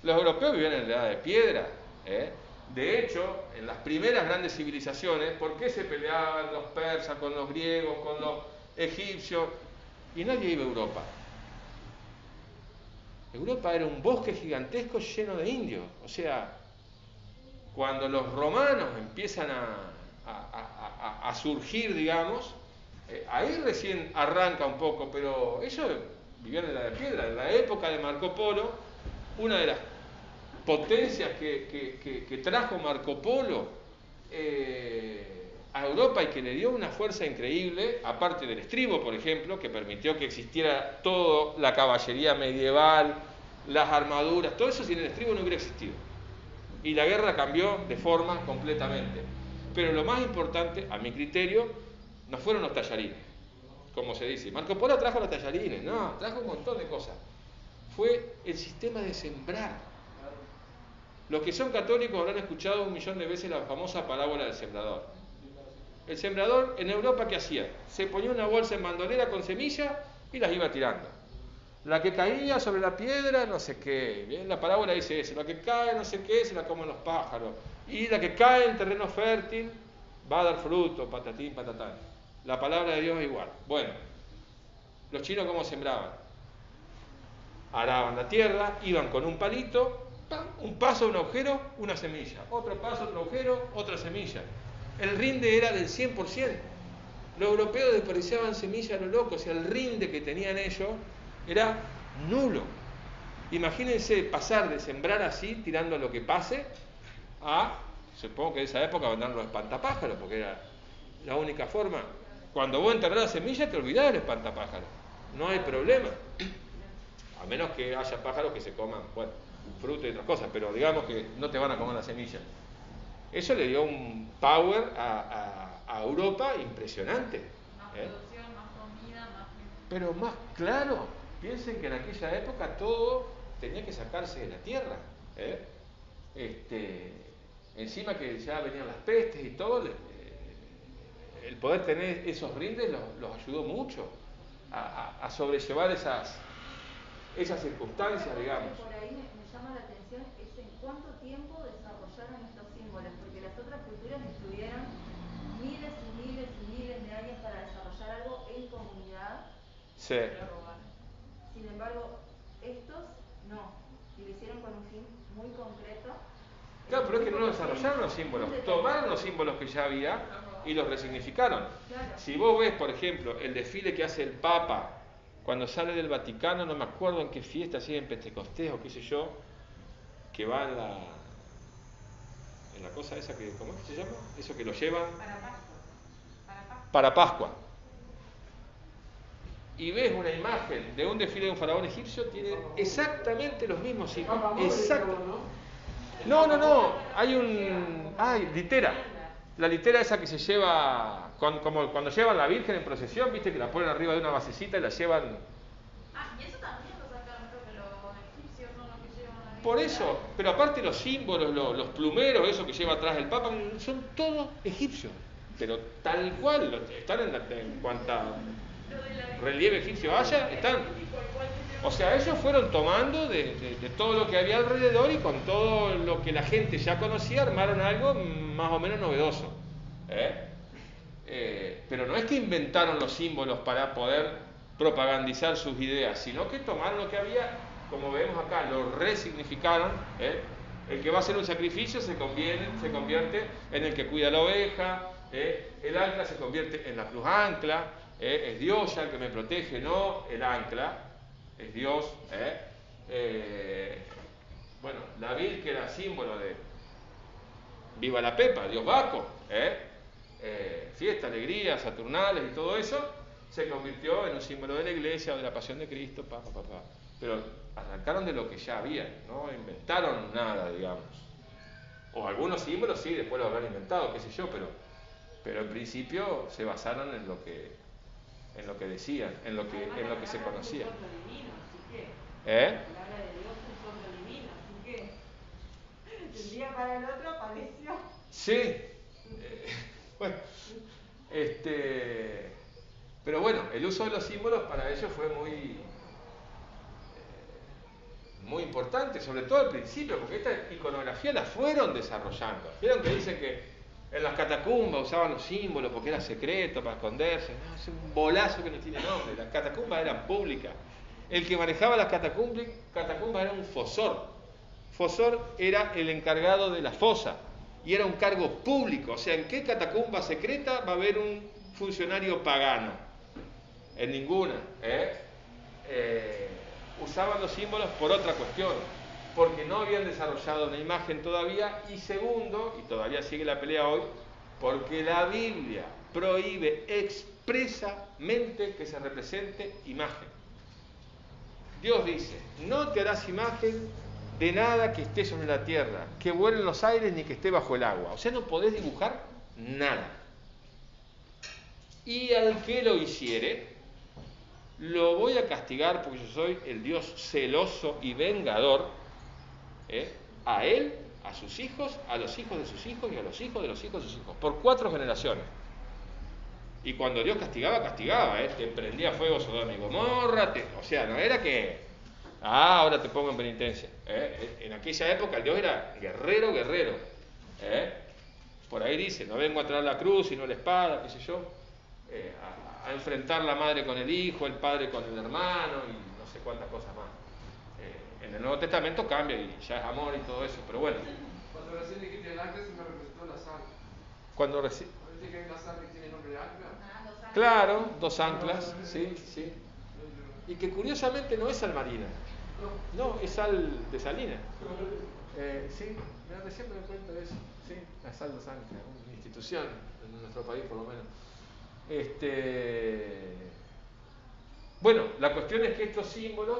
Los europeos vivían en la edad de piedra. De hecho, en las primeras grandes civilizaciones, ¿por qué se peleaban los persas con los griegos, con los egipcios? Y nadie iba a Europa. Europa era un bosque gigantesco lleno de indios. O sea, cuando los romanos empiezan a surgir, digamos, ahí recién arranca un poco, pero ellos vivían en la de piedra. En la época de Marco Polo, una de las potencias que trajo Marco Polo a Europa y que le dio una fuerza increíble, aparte del estribo, por ejemplo, que permitió que existiera toda la caballería medieval, las armaduras, todo eso sin el estribo no hubiera existido. Y la guerra cambió de forma completamente. Pero lo más importante, a mi criterio, no fueron los tallarines, como se dice. Marco Polo trajo los tallarines, no, trajo un montón de cosas. Fue el sistema de sembrar. Los que son católicos habrán escuchado 1.000.000 de veces la famosa parábola del sembrador. El sembrador en Europa, ¿qué hacía? Se ponía una bolsa en bandolera con semillas y las iba tirando. La que caía sobre la piedra, no sé qué. ¿Bien? La parábola dice eso. La que cae, no sé qué, se la comen los pájaros. Y la que cae en terreno fértil va a dar fruto, patatín, patatán. La palabra de Dios es igual. Bueno, los chinos ¿cómo sembraban? Araban la tierra, iban con un palito, un paso, un agujero, una semilla. Otro paso, otro agujero, otra semilla. El rinde era del 100%. Los europeos desperdiciaban semillas a lo loco, o sea, el rinde que tenían ellos era nulo. Imagínense pasar de sembrar así, tirando lo que pase, a, supongo que en esa época vendrán los espantapájaros, porque era la única forma. Cuando vos enterrás la semilla, te olvidás del espantapájaro. No hay problema. A menos que haya pájaros que se coman, bueno, fruto y otras cosas, pero digamos que no te van a comer la semilla. Eso le dio un power a Europa impresionante. Más producción, más comida, más... Pero más claro, piensen que en aquella época todo tenía que sacarse de la tierra. Encima que ya venían las pestes y todo, el poder tener esos rindes los ayudó mucho a sobrellevar esas circunstancias, digamos. Por ahí me llama la atención es en cuánto tiempo desarrollaron estos Sí. Sin embargo, estos no, y lo hicieron con un fin muy concreto. Claro, pero es que no desarrollaron los símbolos, tomaron los símbolos que ya había y los resignificaron. Claro. Si vos ves, por ejemplo, el desfile que hace el Papa cuando sale del Vaticano, no me acuerdo en qué fiesta, si en Pentecostés o qué sé yo, que va en la cosa esa que, ¿cómo es que se llama? Eso que lo llevan para Pascua. Y ves una imagen de un desfile de un faraón egipcio, tiene exactamente los mismos símbolos. Exacto. No, hay litera. La litera esa que se lleva, como cuando llevan la Virgen en procesión, viste que la ponen arriba de una basecita y la llevan. Y eso también lo sacaron, creo que los egipcios son los que llevan la Virgen. Por eso, pero aparte los símbolos, los plumeros, eso que lleva atrás el Papa, son todos egipcios. Pero tal cual, están en cuanta relieve egipcio haya, están. O sea, ellos fueron tomando de todo lo que había alrededor y con todo lo que la gente ya conocía, armaron algo más o menos novedoso. Pero no es que inventaron los símbolos para poder propagandizar sus ideas, sino que tomaron lo que había, como vemos acá, lo resignificaron. El que va a hacer un sacrificio se convierte en el que cuida la oveja, el ancla se convierte en la cruz ancla, es Dios ya el que me protege, no el ancla. Es Dios. Bueno, la vid, que era símbolo de viva la pepa, Dios Baco, fiesta, alegría, saturnales y todo eso, se convirtió en un símbolo de la iglesia o de la pasión de Cristo, pero arrancaron de lo que ya había, no inventaron nada, digamos. O algunos símbolos sí, después lo habrán inventado, qué sé yo, pero en principio se basaron en lo que decían, en lo que se conocía. La palabra de Dios es un soplo divino, así que el día para el otro apareció. Sí. Bueno, pero bueno, el uso de los símbolos para ellos fue muy importante, sobre todo al principio, porque esta iconografía la fueron desarrollando. Vieron que dicen que en las catacumbas usaban los símbolos porque era secreto para esconderse. No, es un bolazo que no tiene nombre. Las catacumbas eran públicas. El que manejaba las catacumbas era un fosor. Fosor era el encargado de la fosa y era un cargo público. O sea, ¿en qué catacumba secreta va a haber un funcionario pagano? En ninguna. Usaban los símbolos por otra cuestión, porque no habían desarrollado una imagen todavía, y segundo, y todavía sigue la pelea hoy, porque la Biblia prohíbe expresamente que se represente imagen. Dios dice, no te harás imagen de nada que esté sobre la tierra, que vuele en los aires ni que esté bajo el agua. O sea, no podés dibujar nada. Y al que lo hiciere, lo voy a castigar porque yo soy el Dios celoso y vengador, a él, a sus hijos, a los hijos de sus hijos y a los hijos de los hijos de sus hijos, por 4 generaciones. Y cuando Dios castigaba, te prendía fuego Sodoma y Gomorra, o sea, no era que, ahora te pongo en penitencia. En aquella época el Dios era guerrero. Por ahí dice, no vengo a traer la cruz, sino la espada, qué sé yo, a enfrentar la madre con el hijo, el padre con el hermano, y no sé cuántas cosas más. En el Nuevo Testamento cambia y ya es amor y todo eso, pero bueno. Cuando recién dijiste el ancla, se me representó la sangre. Cuando recién... Parece que hay una sangre que tiene nombre de ancla. Claro, 2 anclas, sí. Y que curiosamente no es sal marina. No, es sal de salina. Sí, recién me doy cuenta de eso. Sí, la sal 2 anclas, una institución en nuestro país por lo menos. Bueno, la cuestión es que estos símbolos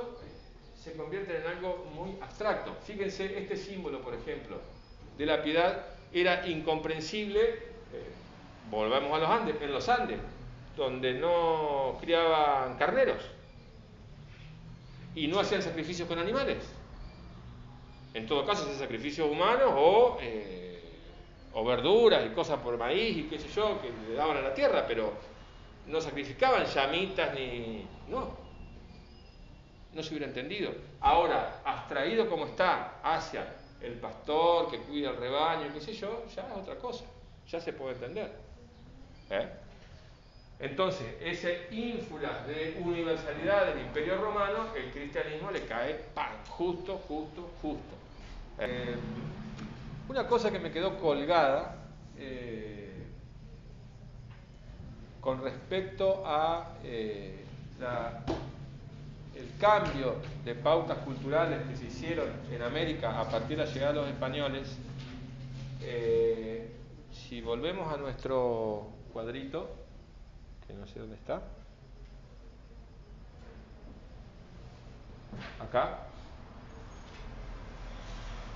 se convierten en algo muy abstracto. Fíjense, este símbolo, por ejemplo, de la piedad era incomprensible, volvamos a los Andes, en los Andes, donde no criaban carneros y no hacían sacrificios con animales. En todo caso, hacían sacrificios humanos o verduras y cosas por maíz y qué sé yo, que le daban a la tierra, pero no sacrificaban llamitas ni... No se hubiera entendido. Ahora, abstraído como está hacia el pastor que cuida el rebaño, qué sé yo, ya es otra cosa. Ya se puede entender. Entonces, ese ínfula de universalidad del Imperio Romano, el cristianismo le cae ¡pam! Justo. Una cosa que me quedó colgada con respecto a el cambio de pautas culturales que se hicieron en América a partir de la llegada de los españoles, si volvemos a nuestro cuadrito, que no sé dónde está, acá,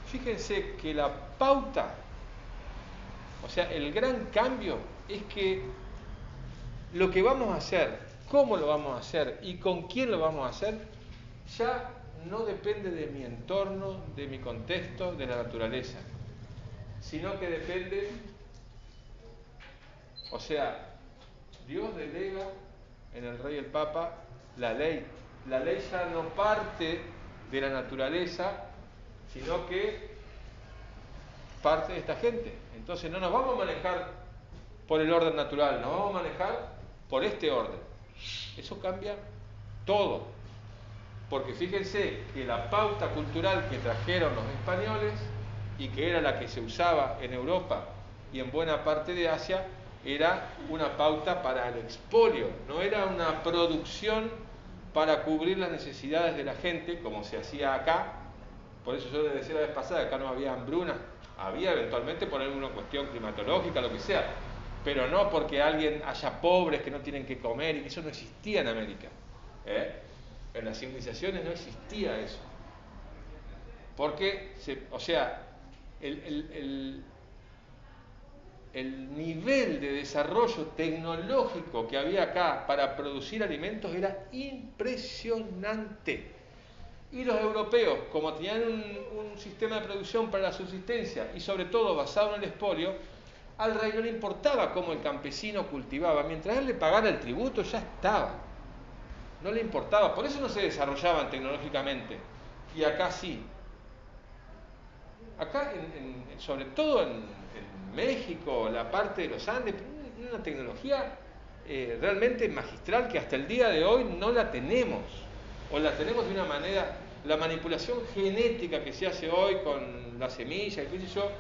fíjense que la pauta, o sea, el gran cambio es que lo que vamos a hacer, cómo lo vamos a hacer y con quién lo vamos a hacer, ya no depende de mi entorno, de mi contexto, de la naturaleza, sino que depende, o sea, Dios delega en el Rey y el Papa la ley. La ley ya no parte de la naturaleza, sino que parte de esta gente. Entonces no nos vamos a manejar por el orden natural, nos vamos a manejar por este orden. Eso cambia todo. Porque fíjense que la pauta cultural que trajeron los españoles y que era la que se usaba en Europa y en buena parte de Asia, era una pauta para el expolio, no era una producción para cubrir las necesidades de la gente, como se hacía acá. Por eso yo les decía la vez pasada, acá no había hambruna, había eventualmente por alguna cuestión climatológica, lo que sea, pero no porque alguien haya pobres que no tienen que comer, y eso no existía en América. En las civilizaciones no existía eso. Porque, el nivel de desarrollo tecnológico que había acá para producir alimentos era impresionante. Y los europeos, como tenían un sistema de producción para la subsistencia y sobre todo basado en el expolio, al rey no le importaba cómo el campesino cultivaba. Mientras él le pagara el tributo ya estaba. No le importaba. Por eso no se desarrollaban tecnológicamente. Y acá sí. Acá, sobre todo en México, la parte de los Andes, una tecnología realmente magistral que hasta el día de hoy no la tenemos, o la tenemos de una manera, la manipulación genética que se hace hoy con la semilla y qué sé yo,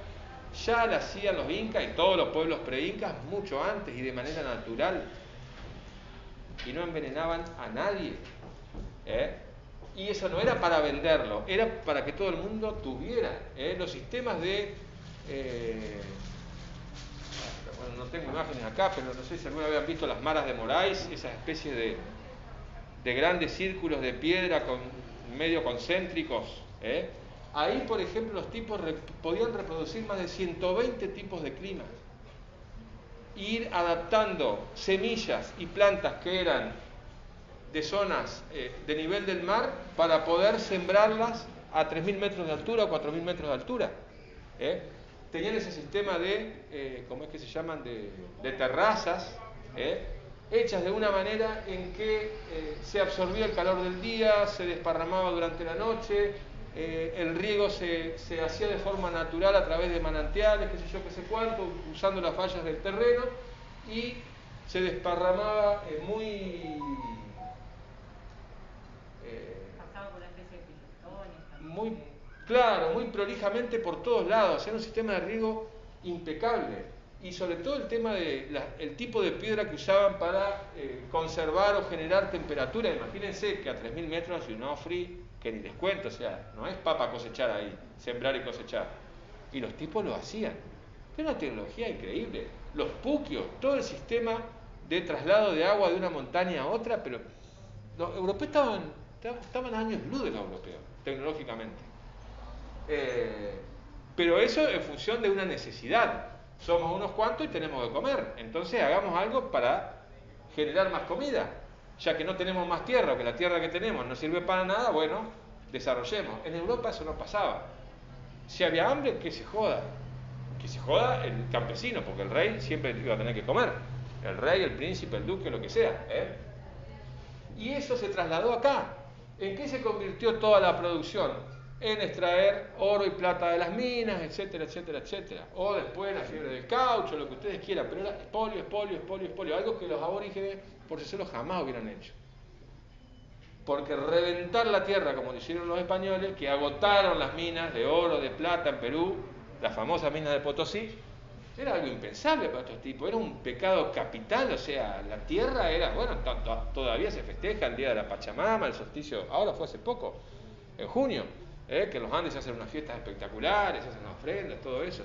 ya la hacían los incas y todos los pueblos pre-incas mucho antes y de manera natural, y no envenenaban a nadie, y eso no era para venderlo, era para que todo el mundo tuviera. Los sistemas de... bueno, no tengo imágenes acá, pero no sé si alguna vez han visto las maras de Moraes, esas especies de grandes círculos de piedra medio concéntricos. Ahí, por ejemplo, los tipos podían reproducir más de 120 tipos de clima. Ir adaptando semillas y plantas que eran de zonas de nivel del mar para poder sembrarlas a 3.000 metros de altura o 4.000 metros de altura. Tenían ese sistema de, ¿cómo es que se llaman? De terrazas, hechas de una manera en que se absorbía el calor del día, se desparramaba durante la noche, el riego se hacía de forma natural a través de manantiales, qué sé yo, qué sé cuánto, usando las fallas del terreno, y se desparramaba pasaba por una especie de pilotones también. muy claro, muy prolijamente por todos lados. Era un sistema de riego impecable. Y sobre todo el tema el tipo de piedra que usaban para conservar o generar temperatura. Imagínense que a 3.000 metros hay un Onofre que ni les cuento, o sea, no es papa cosechar ahí, sembrar y cosechar. Y los tipos lo hacían. Era una tecnología increíble. Los puquios, todo el sistema de traslado de agua de una montaña a otra, pero los europeos estaban a años luz de los europeos, tecnológicamente. Pero eso en función de una necesidad. Somos unos cuantos y tenemos que comer. Entonces hagamos algo para generar más comida. Ya que no tenemos más tierra, o que la tierra que tenemos no sirve para nada, bueno, desarrollemos. En Europa eso no pasaba. Si había hambre, que se joda. Que se joda el campesino, porque el rey siempre iba a tener que comer. El rey, el príncipe, el duque, lo que sea. Y eso se trasladó acá. ¿En qué se convirtió toda la producción? en extraer oro y plata de las minas, etcétera, etcétera, etcétera. O después la fiebre del caucho, lo que ustedes quieran, pero era expolio, expolio, expolio, expolio, algo que los aborígenes por sí solos jamás hubieran hecho. Porque reventar la tierra, como lo hicieron los españoles, que agotaron las minas de oro, de plata en Perú, las famosas minas de Potosí, era algo impensable para estos tipos, era un pecado capital, o sea, la tierra era, bueno, todavía se festeja el día de la Pachamama, el solsticio, ahora fue hace poco, en junio, que en los Andes se hacen unas fiestas espectaculares, se hacen unas ofrendas, todo eso.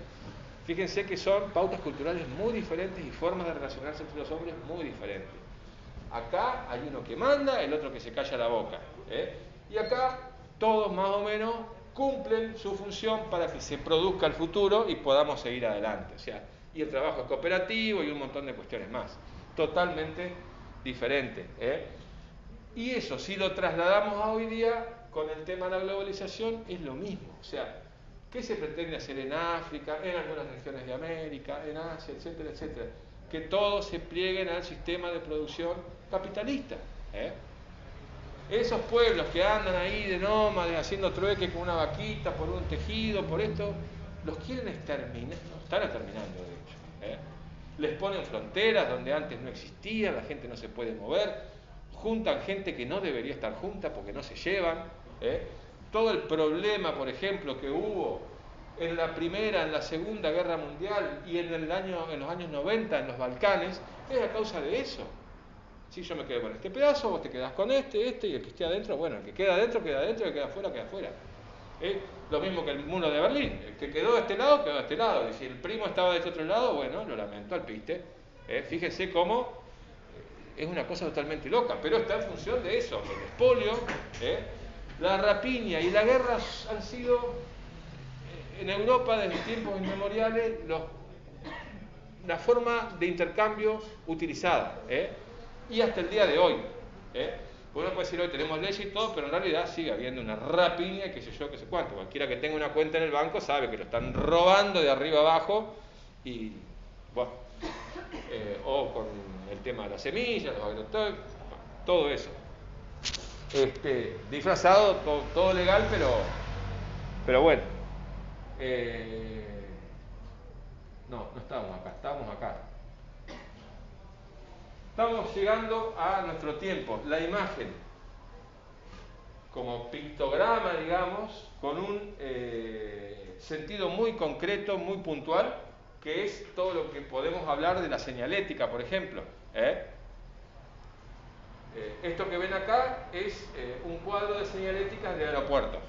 Fíjense que son pautas culturales muy diferentes y formas de relacionarse entre los hombres muy diferentes. Acá hay uno que manda, el otro que se calla la boca, y acá todos más o menos cumplen su función para que se produzca el futuro y podamos seguir adelante. O sea, y el trabajo es cooperativo y un montón de cuestiones más. Totalmente diferente. Y eso, si lo trasladamos a hoy día con el tema de la globalización, es lo mismo. O sea, ¿qué se pretende hacer en África, en algunas regiones de América, en Asia, etcétera, etcétera? Que todos se plieguen al sistema de producción capitalista. Esos pueblos que andan ahí de nómades haciendo trueque con una vaquita por un tejido, por esto, los quieren exterminar, están exterminando de hecho. Les ponen fronteras donde antes no existían, la gente no se puede mover, juntan gente que no debería estar junta porque no se llevan. Todo el problema, por ejemplo, que hubo en la Primera, en la Segunda Guerra Mundial y en los años 90 en los Balcanes, es a causa de eso. Si yo me quedo con este pedazo, vos te quedás con este, y el que esté adentro, bueno, el que queda adentro, queda adentro, el que queda afuera, queda afuera. Lo mismo que el muro de Berlín, el que quedó de este lado, quedó de este lado, y si el primo estaba de este otro lado, bueno, lo lamento al piste. Fíjense cómo es una cosa totalmente loca, pero está en función de eso, el expolio, la rapiña y la guerra han sido en Europa desde tiempos inmemoriales la forma de intercambio utilizada. Y hasta el día de hoy. Uno puede decir hoy tenemos leyes y todo, pero en realidad sigue habiendo una rapiña y qué sé yo, qué sé cuánto. Cualquiera que tenga una cuenta en el banco sabe que lo están robando de arriba abajo y bueno, o con el tema de las semillas, los agrotóxicos, todo eso. Disfrazado, todo legal, pero bueno. No estábamos acá, estábamos acá. Estamos llegando a nuestro tiempo. La imagen, como pictograma, digamos, con un sentido muy concreto, muy puntual, que es todo lo que podemos hablar de la señalética, por ejemplo. Esto que ven acá es un cuadro de señaléticas de aeropuertos.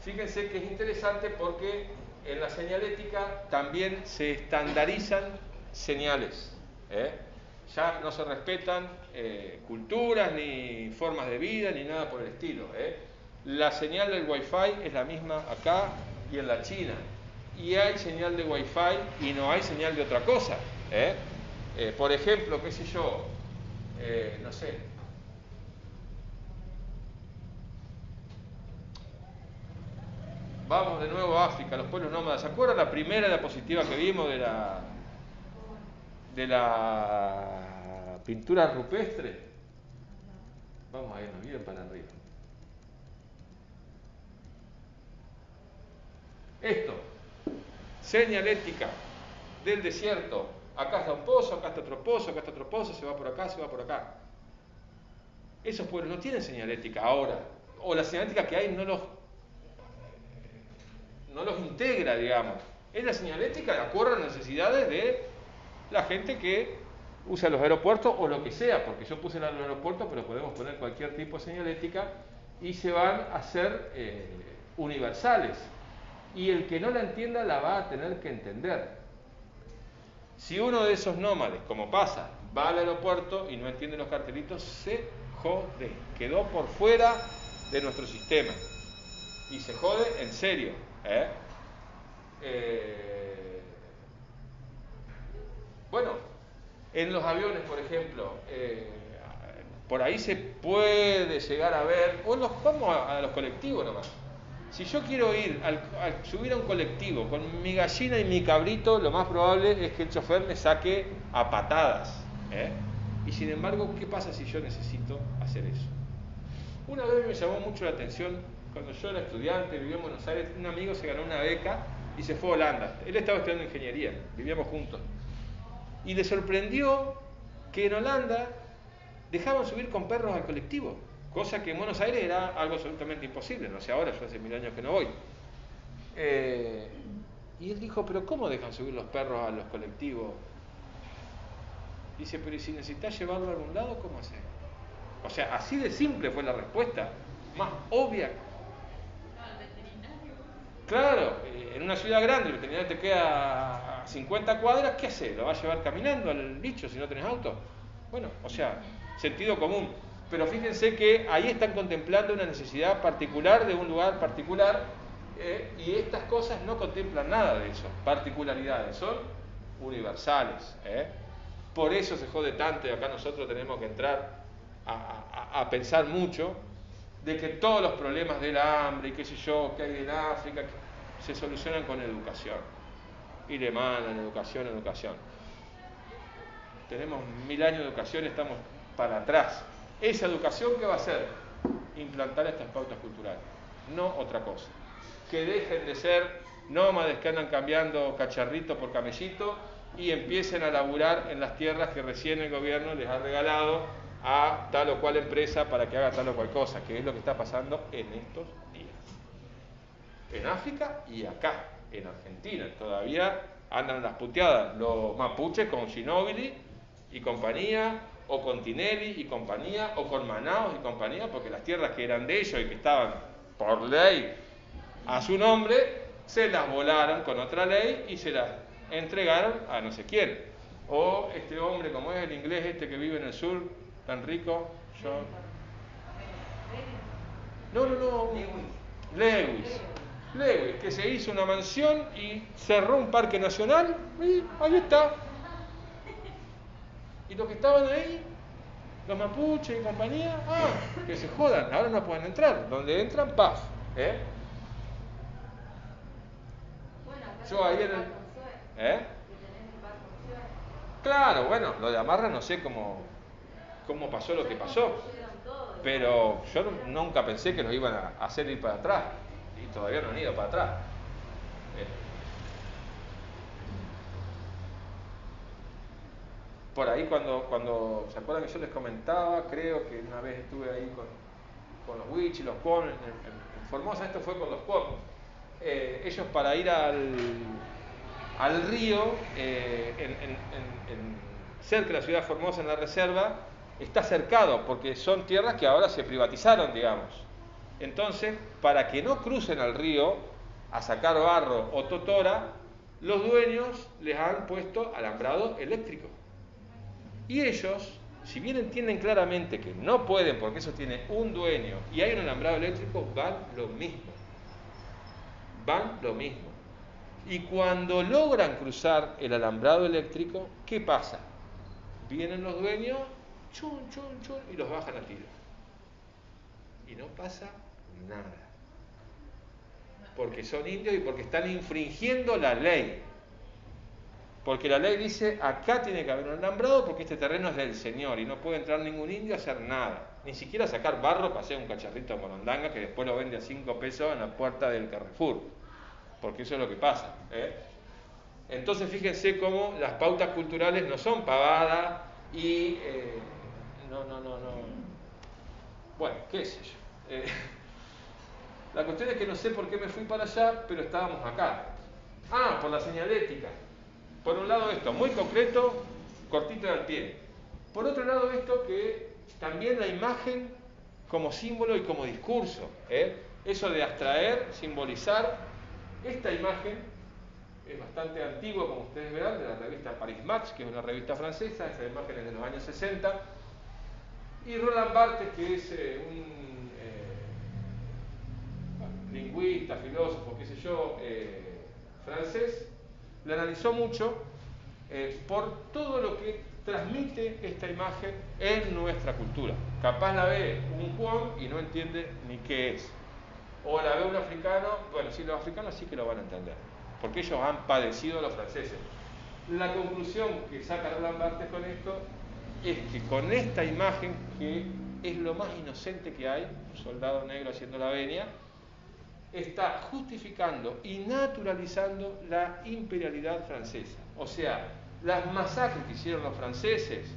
Fíjense que es interesante porque en la señalética también se estandarizan señales. Ya no se respetan culturas, ni formas de vida, ni nada por el estilo. La señal del Wi-Fi es la misma acá y en la China. Y hay señal de Wi-Fi y no hay señal de otra cosa. Por ejemplo, qué sé yo, no sé. Vamos de nuevo a África, los pueblos nómadas. ¿Se acuerdan la primera diapositiva que vimos de la pintura rupestre? Vamos a irnos bien para arriba. Esto, señalética del desierto. Acá está un pozo, acá está otro pozo, acá está otro pozo, se va por acá, se va por acá. Esos pueblos no tienen señalética ahora, o la señalética que hay no los integra, digamos. Es la señalética de acuerdo a las necesidades de la gente que usa los aeropuertos o lo que sea, porque yo puse en el aeropuerto, pero podemos poner cualquier tipo de señalética y se van a hacer universales. Y el que no la entienda la va a tener que entender. Si uno de esos nómades, como pasa, va al aeropuerto y no entiende los cartelitos, se jode. Quedó por fuera de nuestro sistema. Y se jode en serio. Bueno, en los aviones, por ejemplo, por ahí se puede llegar a ver, o vamos a los colectivos nomás. Si yo quiero ir subir a un colectivo con mi gallina y mi cabrito, lo más probable es que el chofer me saque a patadas. Y sin embargo, ¿qué pasa si yo necesito hacer eso? Una vez me llamó mucho la atención, cuando yo era estudiante, vivía en Buenos Aires, un amigo se ganó una beca y se fue a Holanda. Él estaba estudiando ingeniería, vivíamos juntos. Y le sorprendió que en Holanda dejaban subir con perros al colectivo, cosa que en Buenos Aires era algo absolutamente imposible. No sé, ahora yo hace 1000 años que no voy. Y él dijo, pero ¿cómo dejan subir los perros a los colectivos? Dice, pero ¿y si necesitas llevarlo a algún lado, cómo haces? O sea, así de simple fue la respuesta, más obvia. No, el veterinario. Claro, en una ciudad grande el veterinario te queda a 50 cuadras, ¿qué haces? ¿Lo vas a llevar caminando al bicho si no tenés auto? Bueno, o sea, sentido común. Pero fíjense que ahí están contemplando una necesidad particular de un lugar particular, y estas cosas no contemplan nada de eso, particularidades, son universales. Por eso se jode tanto, y acá nosotros tenemos que entrar a pensar mucho, de que todos los problemas del hambre y qué sé yo, que hay en África, se solucionan con educación. Y le mandan educación. Tenemos 1000 años de educación, estamos para atrás. Esa educación, ¿qué va a hacer? Implantar estas pautas culturales, no otra cosa. Que dejen de ser nómades que andan cambiando cacharrito por camellito y empiecen a laburar en las tierras que recién el gobierno les ha regalado a tal o cual empresa para que haga tal o cual cosa, que es lo que está pasando en estos días. En África y acá, en Argentina, todavía andan las puteadas los mapuches con Ginóbili y compañía, o con Tinelli y compañía, o con Manaos y compañía, porque las tierras que eran de ellos y que estaban por ley a su nombre, se las volaron con otra ley y se las entregaron a no sé quién. O este hombre, como es el inglés este que vive en el sur, tan rico, John... No, Lewis, que se hizo una mansión y cerró un parque nacional y ahí está. Y los que estaban ahí, los mapuches y compañía, que se jodan, ahora no pueden entrar. Donde entran, paz. Yo ahí en el... Claro, bueno, lo de Amarra no sé cómo pasó lo que pasó, pero yo nunca pensé que nos iban a hacer ir para atrás, y todavía no han ido para atrás. Por ahí cuando ¿se acuerdan que yo les comentaba? Creo que una vez estuve ahí con los Wich y los Kwon en Formosa. Esto fue con los Kwon. Ellos para ir al río, cerca de la ciudad de Formosa, en la reserva, está cercado, porque son tierras que ahora se privatizaron, digamos. Entonces, para que no crucen al río a sacar barro o totora, los dueños les han puesto alambrado eléctrico. Y ellos, si bien entienden claramente que no pueden, porque eso tiene un dueño, y hay un alambrado eléctrico, van lo mismo. Y cuando logran cruzar el alambrado eléctrico, ¿qué pasa? Vienen los dueños, chun, y los bajan a tiro. Y no pasa nada. Porque son indios y porque están infringiendo la ley. Porque la ley dice, acá tiene que haber un alambrado porque este terreno es del señor y no puede entrar ningún indio a hacer nada. Ni siquiera sacar barro para hacer un cacharrito de morondanga que después lo vende a 5 pesos en la puerta del Carrefour. Porque eso es lo que pasa. Entonces fíjense cómo las pautas culturales no son pavadas y... no. Bueno, qué sé yo. La cuestión es que no sé por qué me fui para allá, pero estábamos acá. Por la señalética. Por un lado esto, muy concreto, cortito al pie. Por otro lado esto que también la imagen como símbolo y como discurso. Eso de abstraer, simbolizar. Esta imagen es bastante antigua, como ustedes verán, de la revista Paris Match, que es una revista francesa. Esta imagen es de los años 60. Y Roland Barthes, que es un lingüista, filósofo, qué sé yo, francés, la analizó mucho por todo lo que transmite esta imagen en nuestra cultura. Capaz la ve un Juan y no entiende ni qué es. O la ve un africano, bueno, sí, los africanos sí que lo van a entender, porque ellos han padecido a los franceses. La conclusión que saca Roland Barthes con esto es que con esta imagen, que es lo más inocente que hay, un soldado negro haciendo la venia, está justificando y naturalizando la imperialidad francesa. O sea, las masacres que hicieron los franceses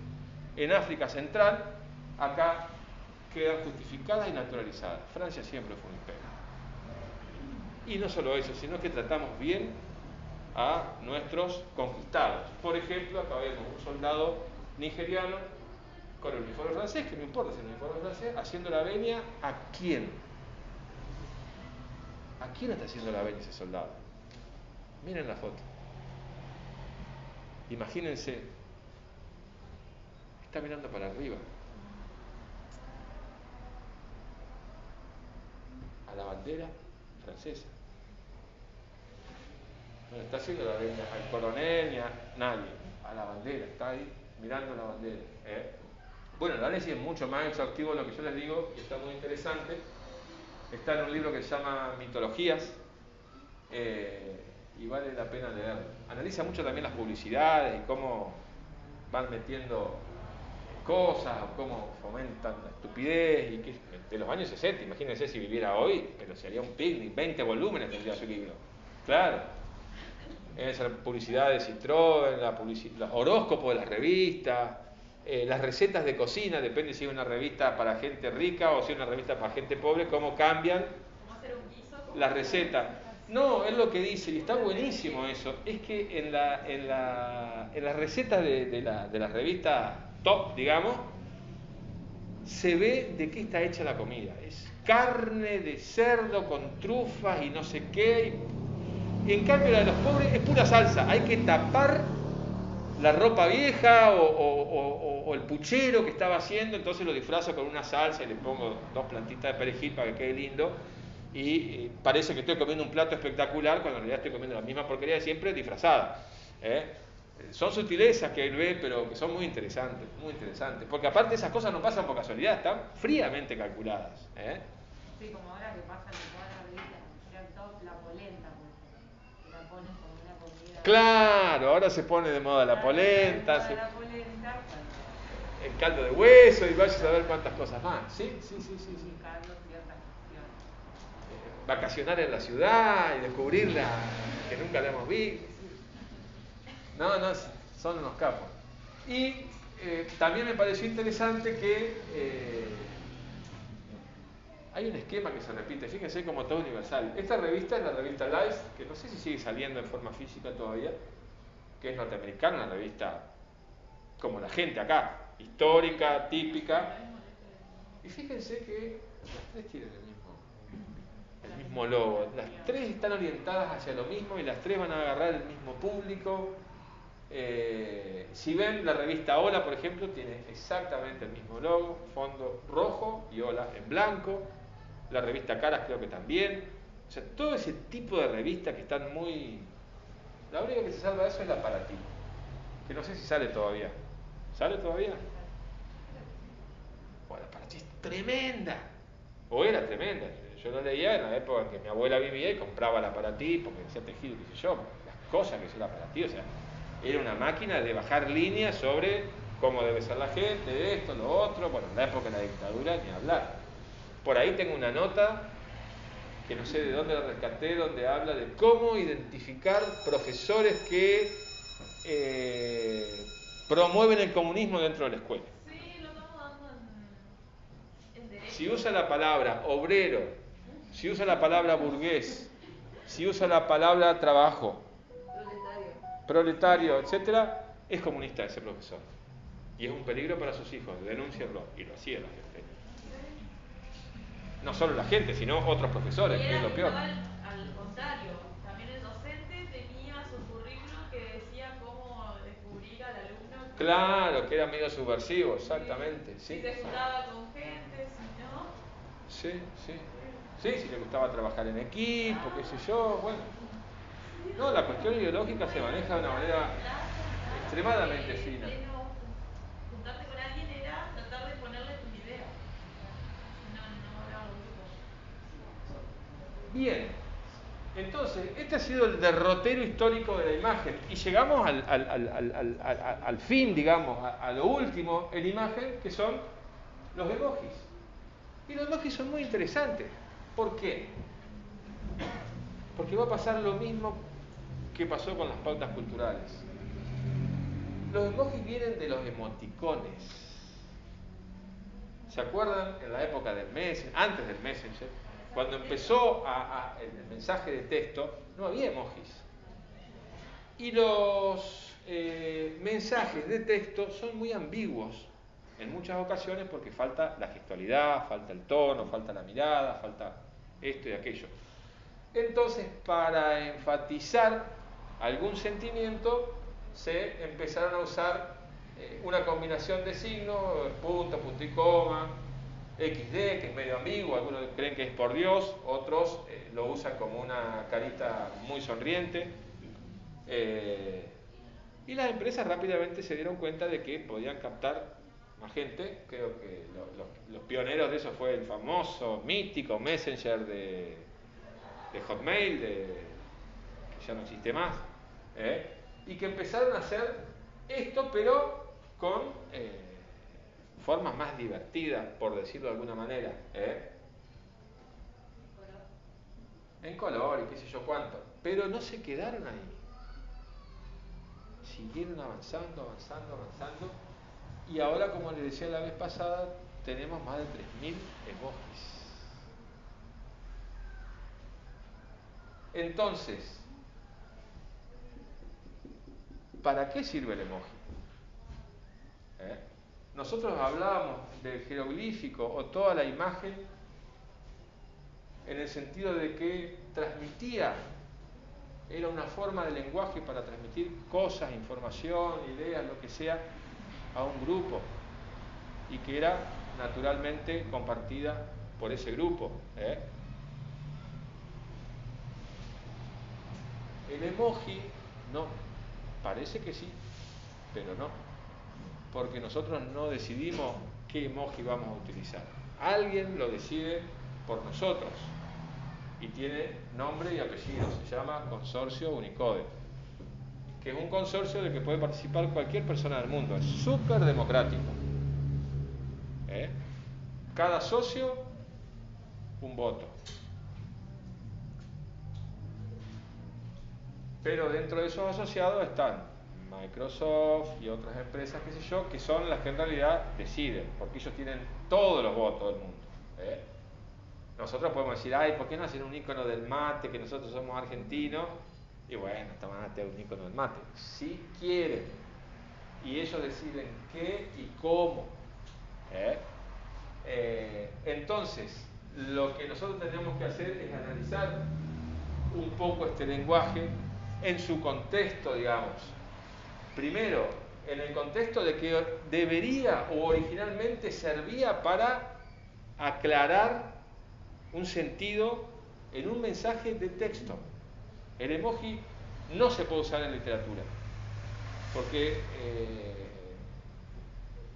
en África Central, acá quedan justificadas y naturalizadas. Francia siempre fue un imperio. Y no solo eso, sino que tratamos bien a nuestros conquistados. Por ejemplo, acá vemos un soldado nigeriano con el uniforme francés, que no importa si es el uniforme francés, haciendo la venia ¿a quién? ¿A quién está haciendo la venia ese soldado? Miren la foto. Imagínense, está mirando para arriba, a la bandera francesa. No está haciendo la venia al coronel ni a nadie, a la bandera, está ahí mirando la bandera. Bueno, el análisis es mucho más exhaustivo de lo que yo les digo y está muy interesante. Está en un libro que se llama Mitologías y vale la pena leerlo. Analiza mucho también las publicidades y cómo van metiendo cosas, o cómo fomentan la estupidez y que de los años 60, imagínense si viviera hoy, pero sería un picnic, 20 volúmenes tendría su libro. Claro. Esa publicidad de Citroën, los horóscopos de las revistas, las recetas de cocina, depende si es una revista para gente rica o si es una revista para gente pobre, cómo cambian las recetas. No, es lo que dice, y está buenísimo eso, es que en las recetas de la revista top, digamos, se ve de qué está hecha la comida. Es carne de cerdo con trufas y no sé qué. Y en cambio la de los pobres es pura salsa. Hay que tapar la ropa vieja o el puchero que estaba haciendo, entonces lo disfrazo con una salsa y le pongo 2 plantitas de perejil para que quede lindo. Y parece que estoy comiendo un plato espectacular cuando en realidad estoy comiendo la misma porquería de siempre disfrazada. Son sutilezas que él ve, pero que son muy interesantes, porque aparte esas cosas no pasan por casualidad, están fríamente calculadas. Sí, como ahora que pasan de todas las revistas, ya top la polenta, que la ponen como una comida. Claro, ahora se pone de moda la polenta, La polenta, el caldo de hueso y vayas a ver cuántas cosas más. Sí. Vacacionar en la ciudad y descubrirla que nunca la hemos visto. No, son unos capos. Y también me pareció interesante que hay un esquema que se repite, fíjense como todo universal. Esta revista es la revista Life, que no sé si sigue saliendo en forma física todavía, que es norteamericana, una revista como la gente acá, histórica, típica. Y fíjense que las 3 tienen el mismo logo. Las 3 están orientadas hacia lo mismo y las 3 van a agarrar el mismo público. Si ven la revista Hola, por ejemplo, tiene exactamente el mismo logo, fondo rojo y Hola en blanco. La revista Caras creo que también. O sea, todo ese tipo de revistas que están muy... La única que se salva de eso es la Para Ti, que no sé si sale todavía. ¿Sale todavía? Bueno, la Para Ti es tremenda. O era tremenda. Yo lo leía en la época en que mi abuela vivía y compraba la Para Ti porque decía tejido, qué sé yo, las cosas que hizo la Para Ti, o sea, era una máquina de bajar líneas sobre cómo debe ser la gente, esto, lo otro. Bueno, en la época de la dictadura ni hablar. Por ahí tengo una nota que no sé de dónde la rescaté, donde habla de cómo identificar profesores que promueven el comunismo dentro de la escuela. Sí, lo estamos dando en derecho. Si usa la palabra obrero, si usa la palabra burgués, si usa la palabra trabajo, proletario, etcétera, es comunista ese profesor. Y es un peligro para sus hijos, denúncienlo. Y lo hacía la gente. No solo la gente, sino otros profesores, que es lo peor. Al contrario, también el docente tenía su currículum que decía cómo descubrir al alumno. Claro, que era medio subversivo, exactamente. Sí. Si se juntaba con gente, si no. Sí, si le gustaba trabajar en equipo, qué sé yo, bueno. No, la cuestión ideológica se maneja de una manera extremadamente fina. Juntarte con alguien era tratar de ponerle tus ideas. No era un grupo. Bien, Entonces, este ha sido el derrotero histórico de la imagen. Y llegamos al fin, digamos, a lo último en imagen, que son los emojis. Y los emojis son muy interesantes. ¿Por qué? Porque va a pasar lo mismo que pasó con las pautas culturales. Los emojis vienen de los emoticones. ¿Se acuerdan? En la época del Messenger, antes del Messenger, cuando empezó el mensaje de texto, no había emojis. Y los mensajes de texto son muy ambiguos en muchas ocasiones porque falta la gestualidad, falta el tono, falta la mirada, falta esto y aquello. Entonces, para enfatizar algún sentimiento, se empezaron a usar una combinación de signos, punto, punto y coma, XD, que es medio ambiguo, algunos creen que es por Dios, otros lo usan como una carita muy sonriente. Y las empresas rápidamente se dieron cuenta de que podían captar más gente. Creo que los pioneros de eso fue el famoso, mítico Messenger de Hotmail, que ya no existe más, y que empezaron a hacer esto, pero con formas más divertidas, por decirlo de alguna manera, en color y qué sé yo cuánto, pero no se quedaron ahí, siguieron avanzando, y ahora, como les decía la vez pasada, tenemos más de 3.000 emojis. Entonces, ¿para qué sirve el emoji? Nosotros hablábamos del jeroglífico o toda la imagen en el sentido de que transmitía, era una forma de lenguaje para transmitir cosas, información, ideas, lo que sea, a un grupo, y que era naturalmente compartida por ese grupo. El emoji no, parece que sí, pero no, porque nosotros no decidimos qué emoji vamos a utilizar. Alguien lo decide por nosotros y tiene nombre y apellido, se llama Consorcio Unicode, que es un consorcio de que puede participar cualquier persona del mundo, es súper democrático. Cada socio, un voto. Pero dentro de esos asociados están Microsoft y otras empresas, qué sé yo, que son las que en realidad deciden, porque ellos tienen todos los votos del mundo. Nosotros podemos decir, ay, ¿por qué no hacen un icono del mate, que nosotros somos argentinos? Y bueno, tomate un icono del mate. Si quieren. Y ellos deciden qué y cómo. Entonces, lo que nosotros tenemos que hacer es analizar un poco este lenguaje en su contexto, digamos. Primero, en el contexto de que debería o originalmente servía para aclarar un sentido en un mensaje de texto. El emoji no se puede usar en literatura, porque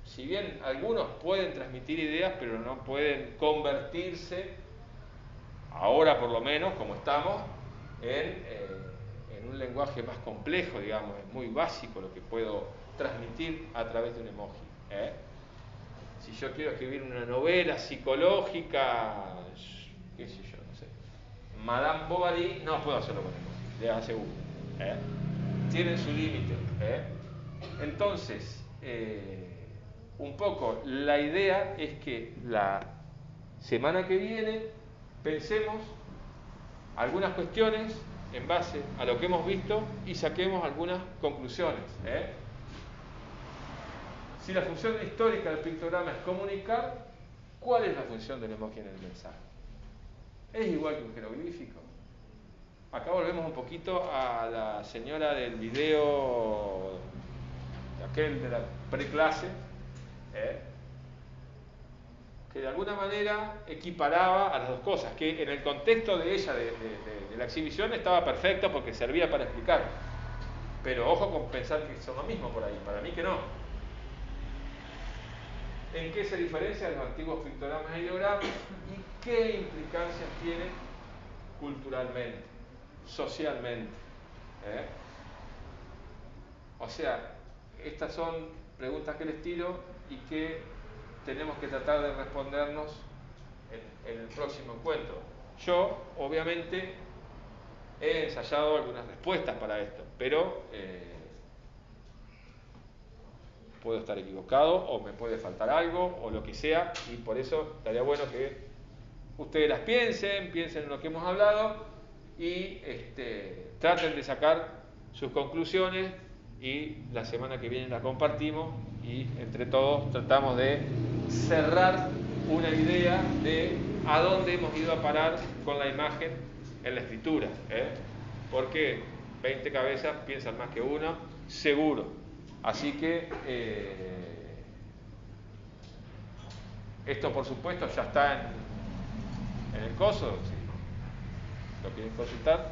si bien algunos pueden transmitir ideas, pero no pueden convertirse, ahora por lo menos, como estamos, en un lenguaje más complejo, digamos, es muy básico lo que puedo transmitir a través de un emoji. Si yo quiero escribir una novela psicológica, qué sé yo, no sé, Madame Bovary, no puedo hacerlo con emoji, les aseguro. Tienen su límite. Entonces, un poco la idea es que la semana que viene pensemos algunas cuestiones en base a lo que hemos visto y saquemos algunas conclusiones. Si la función histórica del pictograma es comunicar, ¿cuál es la función del emoji en el mensaje? ¿Es igual que un jeroglífico? Acá volvemos un poquito a la señora del video, aquel de la preclase, que de alguna manera equiparaba a las dos cosas, que en el contexto de ella, de la exhibición, estaba perfecto porque servía para explicar. Pero ojo con pensar que son lo mismo por ahí, para mí que no. ¿En qué se diferencian los antiguos pictogramas e ideogramas y qué implicancias tienen culturalmente? socialmente. O sea, estas son preguntas que les tiro y que tenemos que tratar de respondernos en el próximo encuentro. Yo, obviamente, he ensayado algunas respuestas para esto, pero puedo estar equivocado o me puede faltar algo o lo que sea, y por eso estaría bueno que ustedes las piensen en lo que hemos hablado y traten de sacar sus conclusiones, y la semana que viene las compartimos y entre todos tratamos de cerrar una idea de a dónde hemos ido a parar con la imagen en la escritura, porque 20 cabezas piensan más que uno, seguro. Así que esto por supuesto ya está en el coso, si lo quieren consultar,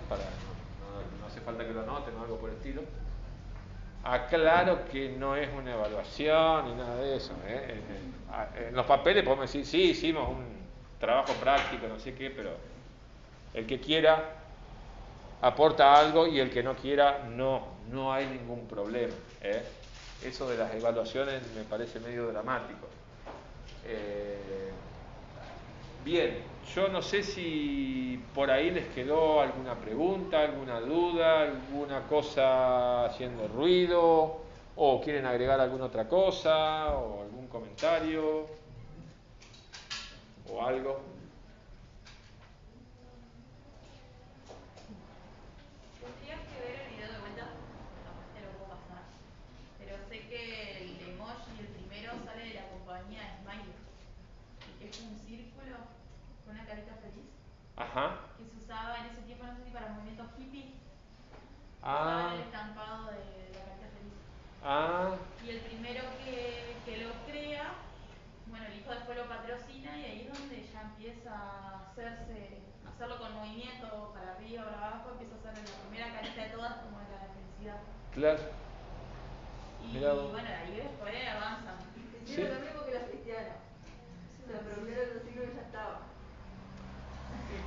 no hace falta que lo anoten o algo por el estilo. Aclaro que no es una evaluación ni nada de eso. En los papeles podemos decir, sí, hicimos un trabajo práctico, no sé qué, pero el que quiera aporta algo y el que no quiera no hay ningún problema. Eso de las evaluaciones me parece medio dramático. Bien, yo no sé si por ahí les quedó alguna pregunta, alguna duda, alguna cosa haciendo ruido, o quieren agregar alguna otra cosa, o algún comentario, o algo. Tendrías que ver el video de vuelta, capaz te lo puedo pasar. Pero sé que el emoji, el primero, sale de la compañía Smiley, que es un círculo con una carita feliz. Ajá. Que se usaba en ese tiempo, no sé si para movimientos hippie. Ah. Usaba el estampado de la carita feliz. Ah. Y el primero que lo crea, bueno, el hijo después lo patrocina y ahí es donde ya empieza a hacerlo con movimiento para arriba, para abajo, empieza a hacer la primera carita de todas como la de felicidad. Claro. Y bueno, ahí después avanzan. Hicieron lo mismo que los cristianos. Se apropiaron los signos que ya estaban.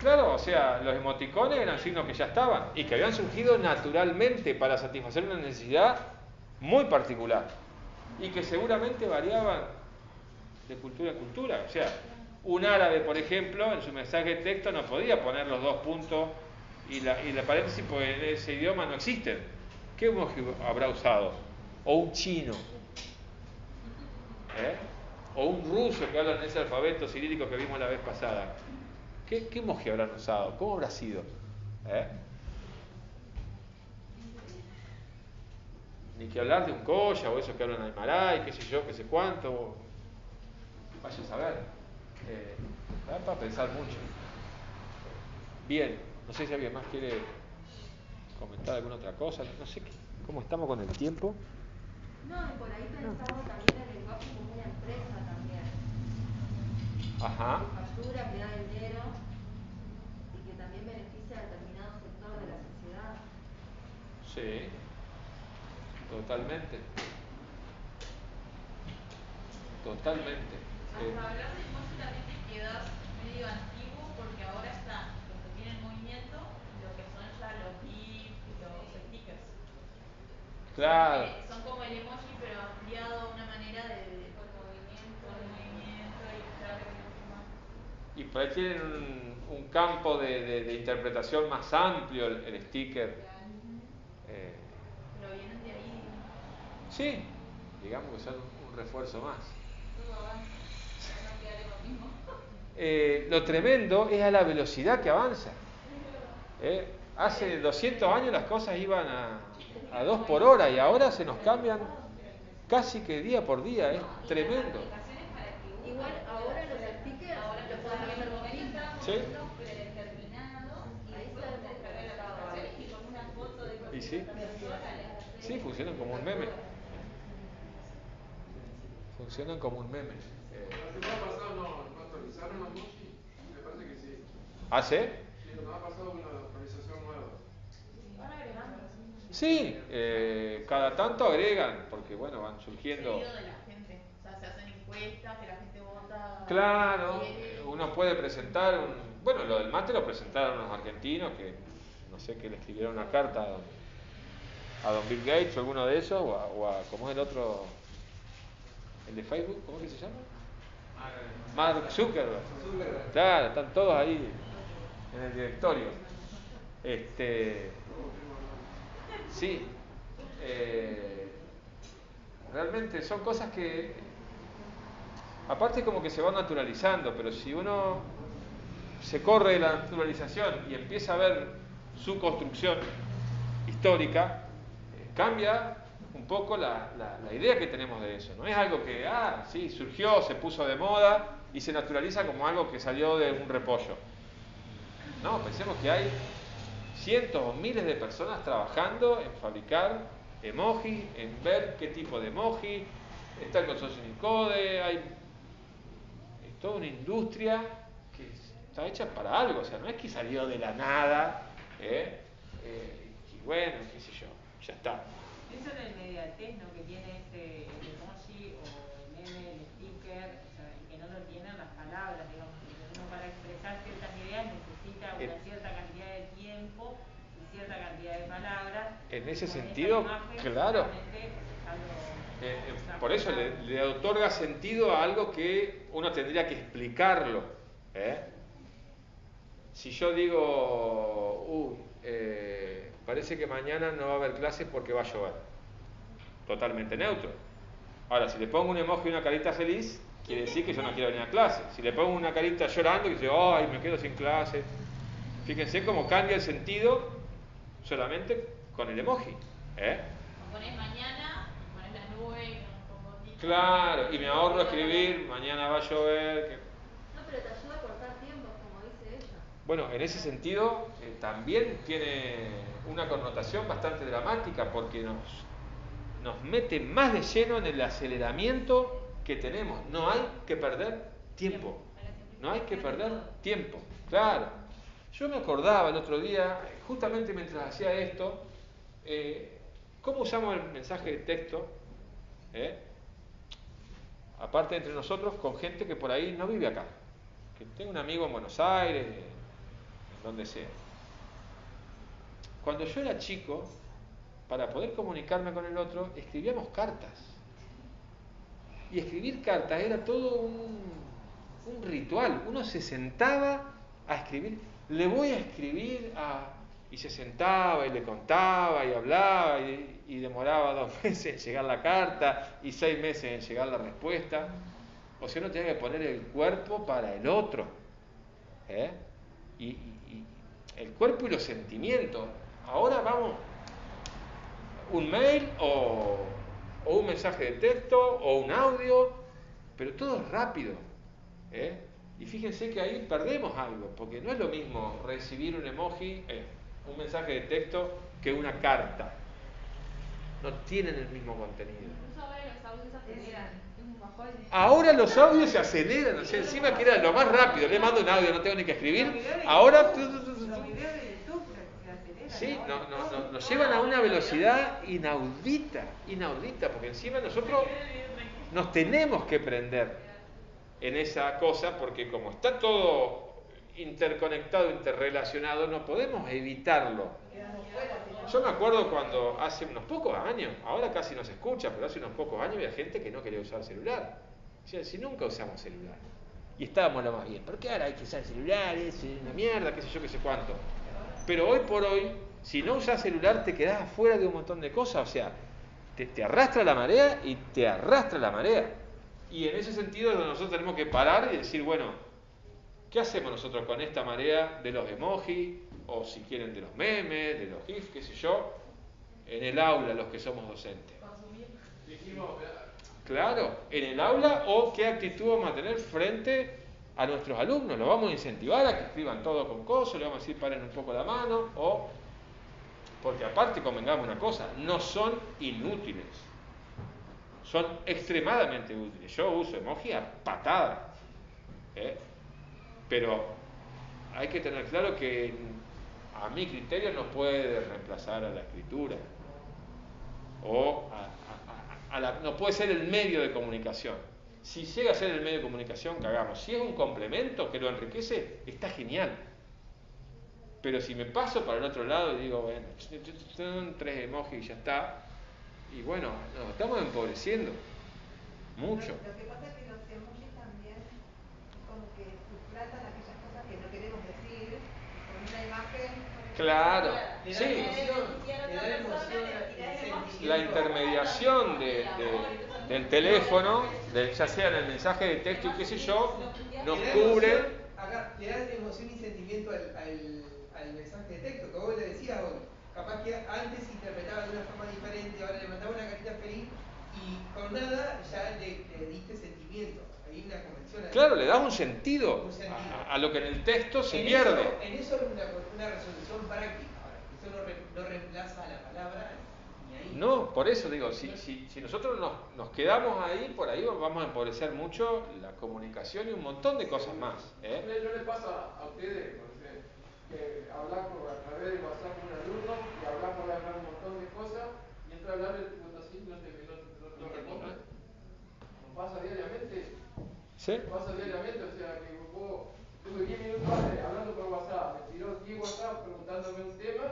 Claro, o sea, los emoticones eran signos que ya estaban y que habían surgido naturalmente para satisfacer una necesidad muy particular y que seguramente variaban de cultura a cultura. O sea, un árabe, por ejemplo, en su mensaje de texto no podía poner los dos puntos y la paréntesis, porque en ese idioma no existen. ¿Qué emoji habrá usado? O un chino, o un ruso que habla en ese alfabeto cirílico que vimos la vez pasada. ¿Qué emoji habrán usado? ¿Cómo habrá sido? Ni que hablar de un koya o esos que hablan aymara y qué sé yo, qué sé cuánto. Vaya a saber. Para pensar mucho. Bien, no sé si alguien más quiere comentar alguna otra cosa. No sé cómo estamos con el tiempo. No, y por ahí pensamos también el lenguaje como una empresa también. Ajá. Que factura, que da dinero y que también beneficia a determinado sector de la sociedad. Sí, totalmente. Totalmente. Hasta hablar de emoji también te quedas medio antiguo porque ahora están los que tienen movimiento y lo que son ya los GIFs y los stickers. Claro. Son como el emoji pero ampliado a una manera de con movimiento y claro que mucho más. Y por ahí tienen un campo de interpretación más amplio el sticker. Pero vienen de ahí. Sí, digamos que son un refuerzo más. Todo avanza, no queda lo mismo. Lo tremendo es a la velocidad que avanza. Hace 200 años las cosas iban a 2 por hora y ahora se nos cambian casi que día por día. Es tremendo. Igual ahora los stickers los podés hacer vos mismo. ¿Sí? Predeterminado y ahí después está podés cargar la aplicación y con una foto de ¿Y sí? Sí, funcionan como un meme. Funcionan como un meme. La semana pasada no actualizaron la emoji. Me parece que sí. ¿Ah, sí? Sí, nos ha pasado una actualización nueva. van agregando. Sí, cada tanto agregan, porque bueno, van surgiendo. Seguido de la gente. O sea, se hacen encuestas, que la gente vota. Claro, uno puede presentar bueno, lo del mate lo presentaron los argentinos, que no sé, que le escribiera una carta a don Bill Gates o alguno de esos, o a ¿cómo es el otro? ¿El de Facebook? ¿Cómo es que se llama? Mark Zuckerberg. Claro, están todos ahí en el directorio. Sí. Realmente son cosas que, aparte como que se van naturalizando, pero si uno se corre de la naturalización y empieza a ver su construcción histórica, cambia un poco la idea que tenemos de eso. No es algo que, sí, surgió, se puso de moda y se naturaliza como algo que salió de un repollo. No, pensemos que hay cientos o miles de personas trabajando en fabricar emoji, en ver qué tipo de emoji, está el consorcio Unicode, hay toda una industria que está hecha para algo, o sea, no es que salió de la nada, y bueno, qué sé yo, ya está. Eso del inmediatez, ¿no? Que tiene el emoji o el meme, el sticker, o sea, y que no lo tienen las palabras, digamos, porque uno para expresar ciertas ideas necesita una cierta cantidad de tiempo y cierta cantidad de palabras. En ese sentido, claro. Por eso le otorga sentido a algo que uno tendría que explicarlo. Si yo digo, parece que mañana no va a haber clases porque va a llover. Totalmente neutro. Ahora, si le pongo un emoji y una carita feliz, quiere decir que yo no quiero venir a clase. Si le pongo una carita llorando y dice, ay, me quedo sin clase. Fíjense cómo cambia el sentido solamente con el emoji. Ponés mañana, ponés la nube con gotita. Claro, y me ahorro escribir, mañana va a llover. No, pero te ayuda a cortar tiempos, como dice ella. Bueno, en ese sentido también tiene una connotación bastante dramática porque nos mete más de lleno en el aceleramiento que tenemos. No hay que perder tiempo. No hay que perder tiempo. Claro. Yo me acordaba el otro día, justamente mientras hacía esto, cómo usamos el mensaje de texto, aparte entre nosotros, con gente que por ahí no vive acá. Que tengo un amigo en Buenos Aires, en donde sea. Cuando yo era chico, para poder comunicarme con el otro, escribíamos cartas. Y escribir cartas era todo un ritual. Uno se sentaba a escribir. Le voy a escribir a... Y se sentaba y le contaba y hablaba y demoraba 2 meses en llegar la carta y 6 meses en llegar la respuesta. O sea, uno tenía que poner el cuerpo para el otro. Y el cuerpo y los sentimientos. Ahora vamos, un mail o un mensaje de texto o un audio, pero todo es rápido. Y fíjense que ahí perdemos algo, porque no es lo mismo recibir un emoji, un mensaje de texto, que una carta. No tienen el mismo contenido. Incluso ahora los audios se aceleran. Es un bajón. Ahora los audios se aceleran, o sea, encima que era lo más rápido, le mando un audio, no tengo ni que escribir. Ahora... Sí, nos llevan a una velocidad inaudita, porque encima nosotros nos tenemos que prender en esa cosa, porque como está todo interconectado, interrelacionado, no podemos evitarlo. Yo me acuerdo cuando hace unos pocos años, ahora casi no se escucha, pero hace unos pocos años había gente que no quería usar celular. O sea, si nunca usamos celular. Y estábamos lo más bien, ¿por qué ahora hay que usar celular? Es una mierda, qué sé yo, qué sé cuánto. Pero hoy por hoy, si no usas celular, te quedás afuera de un montón de cosas. O sea, te arrastra la marea y te arrastra la marea. Y en ese sentido nosotros tenemos que parar y decir, bueno, ¿qué hacemos nosotros con esta marea de los emojis? O si quieren de los memes, de los GIFs, qué sé yo, en el aula los que somos docentes. Claro, en el aula, o qué actitud vamos a tener frente a nuestros alumnos. Los vamos a incentivar a que escriban todo con coso, le vamos a decir paren un poco la mano, porque aparte convengamos una cosa, no son inútiles, son extremadamente útiles. Yo uso emoji a patada, pero hay que tener claro que a mi criterio no puede reemplazar a la escritura, o no puede ser el medio de comunicación. Si llega a ser el medio de comunicación, cagamos. Si es un complemento que lo enriquece, está genial. Pero si me paso para el otro lado y digo, bueno, son 3 emojis y ya está, y bueno, nos estamos empobreciendo mucho. Lo que pasa es que los emojis también como que suplatan aquellas cosas que no queremos decir con una imagen. Claro, Le da sí. emoción, le da emoción, sentimiento. La intermediación del teléfono, ya sea en el mensaje de texto y qué sé yo, nos Le da cubre. emoción, acá, le da emoción y sentimiento al mensaje de texto, que vos le decías, vos, capaz que antes interpretaba de una forma diferente, ahora le mandaba una carita feliz y con nada ya le diste sentimiento. Hay una conexión ahí. Claro, le da un sentido Un sentido. a lo que en el texto se En pierde. en eso es una resolución práctica. Ahora, eso no reemplaza a la palabra ni ahí. No, por eso digo, si nosotros nos quedamos ahí, por ahí vamos a empobrecer mucho la comunicación y un montón de cosas más. ¿No les pasa a ustedes, no sé, que hablar a través de WhatsApp con un alumno y hablar por hablar un montón de cosas y entra a hablar el tipo está así, no te responde? ¿Nos pasa diariamente? ¿Sí? Nos pasa diariamente, o sea que vos tuve 10 minutos antes hablando por WhatsApp, me tiró 10 WhatsApp preguntándome un tema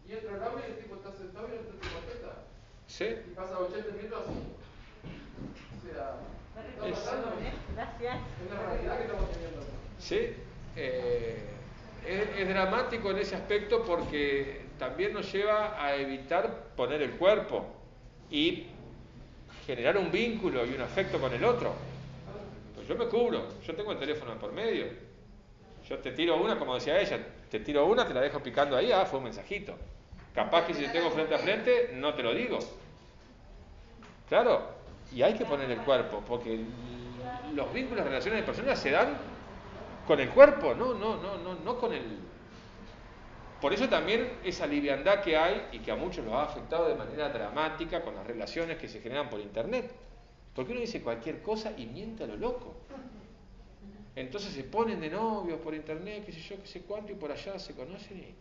y entra al aula y el tipo está sentado y no te contesta. ¿Sí? Y pasa 80 minutos así. O sea, está pasando. Gracias. Es una realidad que estamos teniendo. Sí, es dramático en ese aspecto porque también nos lleva a evitar poner el cuerpo y generar un vínculo y un afecto con el otro. Pues yo me cubro, yo tengo el teléfono por medio. Yo te tiro una, como decía ella, te tiro una, te la dejo picando ahí, fue un mensajito. Capaz que si te tengo frente a frente, no te lo digo. Claro, y hay que poner el cuerpo, porque los vínculos, las relaciones de personas se dan con el cuerpo, no con el... Por eso también esa liviandad que hay y que a muchos los ha afectado de manera dramática con las relaciones que se generan por internet. Porque uno dice cualquier cosa y miente a lo loco. Entonces se ponen de novios por internet, qué sé yo, qué sé cuánto, y por allá se conocen y...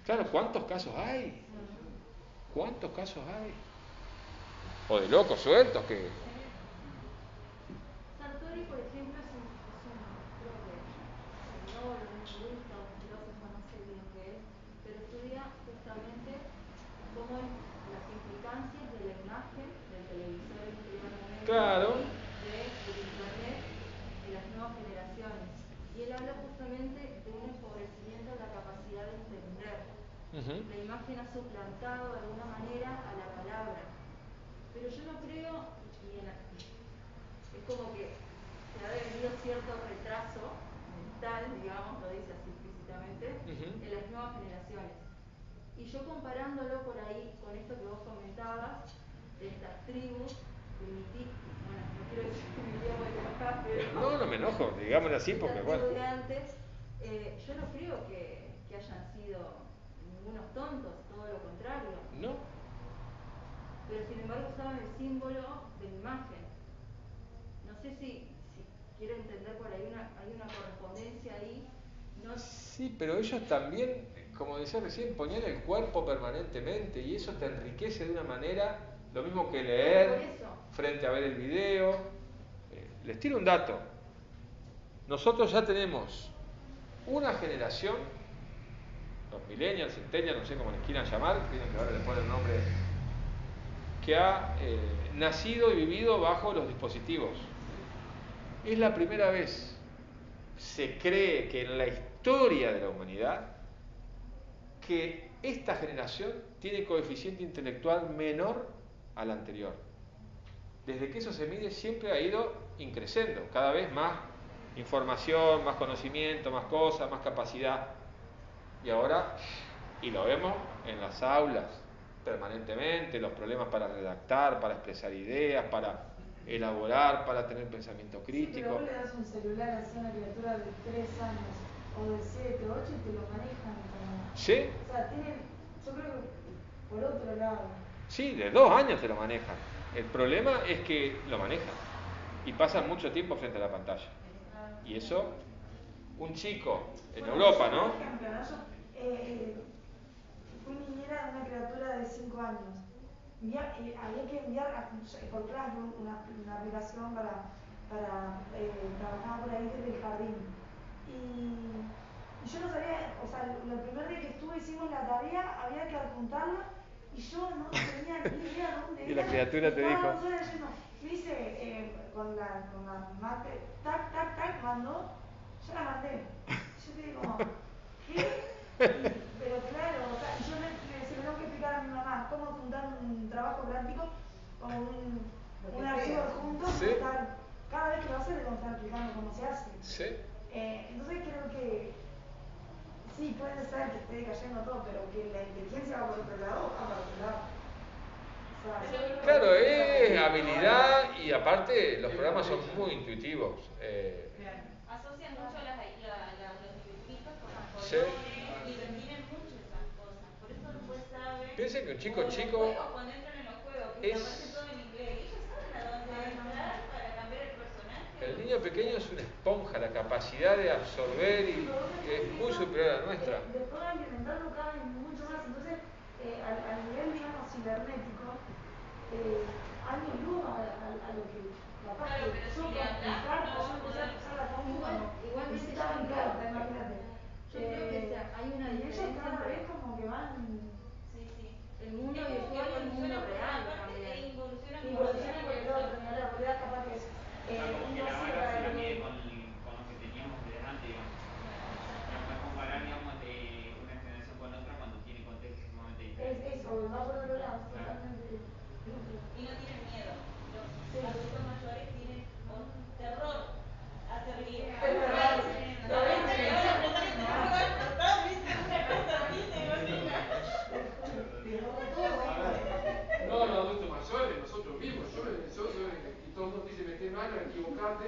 Claro, ¿cuántos casos hay? ¿Cuántos casos hay? O de locos sueltos que... Sartori, por ejemplo, es un creo que filólogo, un jurista, un filósofo, no sé bien qué es, pero estudia justamente cómo es las implicancias de la imagen del televisor anteriormente Claro. y del internet en las nuevas generaciones. Y él habla justamente de un empobrecimiento de la capacidad de entender. La imagen ha suplantado de alguna manera a la palabra. Pero yo no creo, es como que se ha debido cierto retraso mental, digamos, lo dice así explícitamente, en las nuevas generaciones. Y yo comparándolo por ahí con esto que vos comentabas, de estas tribus primitivas, bueno, no quiero decir que me idioma de enojar, pero... No me enojo, digámoslo así, porque bueno... De antes, yo no creo que hayan sido ningunos tontos, todo lo contrario. No. Pero sin embargo usaban el símbolo de la imagen. No sé si quiero entender por ahí hay una correspondencia ahí. No... Sí, pero ellos también, como decía recién, ponían el cuerpo permanentemente y eso te enriquece de una manera, lo mismo que leer frente a ver el video. Les tiro un dato. Nosotros ya tenemos una generación, los millennials, centennials, no sé cómo les quieran llamar, tienen que ahora le ponen el nombre, que ha nacido y vivido bajo los dispositivos. Es la primera vez, se cree que en la historia de la humanidad, que esta generación tiene coeficiente intelectual menor al anterior. Desde que eso se mide siempre ha ido increciendo, cada vez más información, más conocimiento, más cosas, más capacidad. Y ahora, y lo vemos en las aulas permanentemente, los problemas para redactar, para expresar ideas, para elaborar, para tener pensamiento crítico. Sí, pero vos le das un celular así a una criatura de 3 años o de 7, 8 y te lo manejan como... ¿Sí? O sea, tienen, yo creo que por otro lado. Sí, de 2 años te lo manejan. El problema es que lo manejan y pasan mucho tiempo frente a la pantalla. Y eso, un chico en Europa, ¿no? Por ejemplo, yo fui niñera de una criatura de 5 años. Había que enviar por Classroom una aplicación para trabajar por ahí desde el jardín. Y Y yo no sabía, o sea, el primer día que estuve hicimos la tarea, había que apuntarla y yo no tenía ni idea dónde era. Y la criatura te dijo. Estaba 2 horas yendo. Me hice con la mate, tac, tac, tac, mandó, yo la mandé. Yo te digo, ¿qué? Pero claro, o sea, yo se lo tengo que explicar a mi mamá cómo apuntar un trabajo práctico con un archivo adjunto, ¿Sí? cada vez que lo hace le tengo que estar explicando cómo se hace. ¿Sí? Entonces creo que sí, puede ser que esté cayendo todo, pero que la inteligencia va por otro lado, va para otro lado. O sea, yo creo Claro, que es habilidad y aparte los programas son muy intuitivos. Asocian mucho los dibujitos con las Sí. colores y retienen mucho esas cosas. Por eso después saben. Piensen que un chico o los chico juegos, cuando entran en los juegos, que es- aparece todo en inglés. Ellos saben a dónde entrar para cambiar el personaje. el niño pequeño es una esponja, la capacidad de absorber y es muy superior a la nuestra. Después de implementarlo cada vez mucho más, entonces al nivel, digamos, cibernético, años luz a lo que capaz Claro, que pero yo si le con hablas, cartas, no yo empecé a usar la compu cuando Igualmente necesitaba en carta, imagínate. Yo creo que hay una Y ellos diferencia cada vez entre como que van... Sí, sí. el mundo Es como que virtual y el mundo evolucionan por real una parte también. e involucionan por Involucionan otra. por el otro, ¿no? La realidad capaz que es... como que no la sé, vara para se la que- mide con lo que teníamos desde antes, digamos. No es comparar, digamos, de una generación con otra cuando tiene contextos sumamente diferentes. Es eso, va por otro lado, Claro. totalmente. Y no tienen miedo. Los Sí. adultos mayores tienen terror a servir. Es verdad, lo ven televisión. No, los adultos mayores, nosotros mismos. Yo soy, y todo el mundo dice meter mano, equivocarte,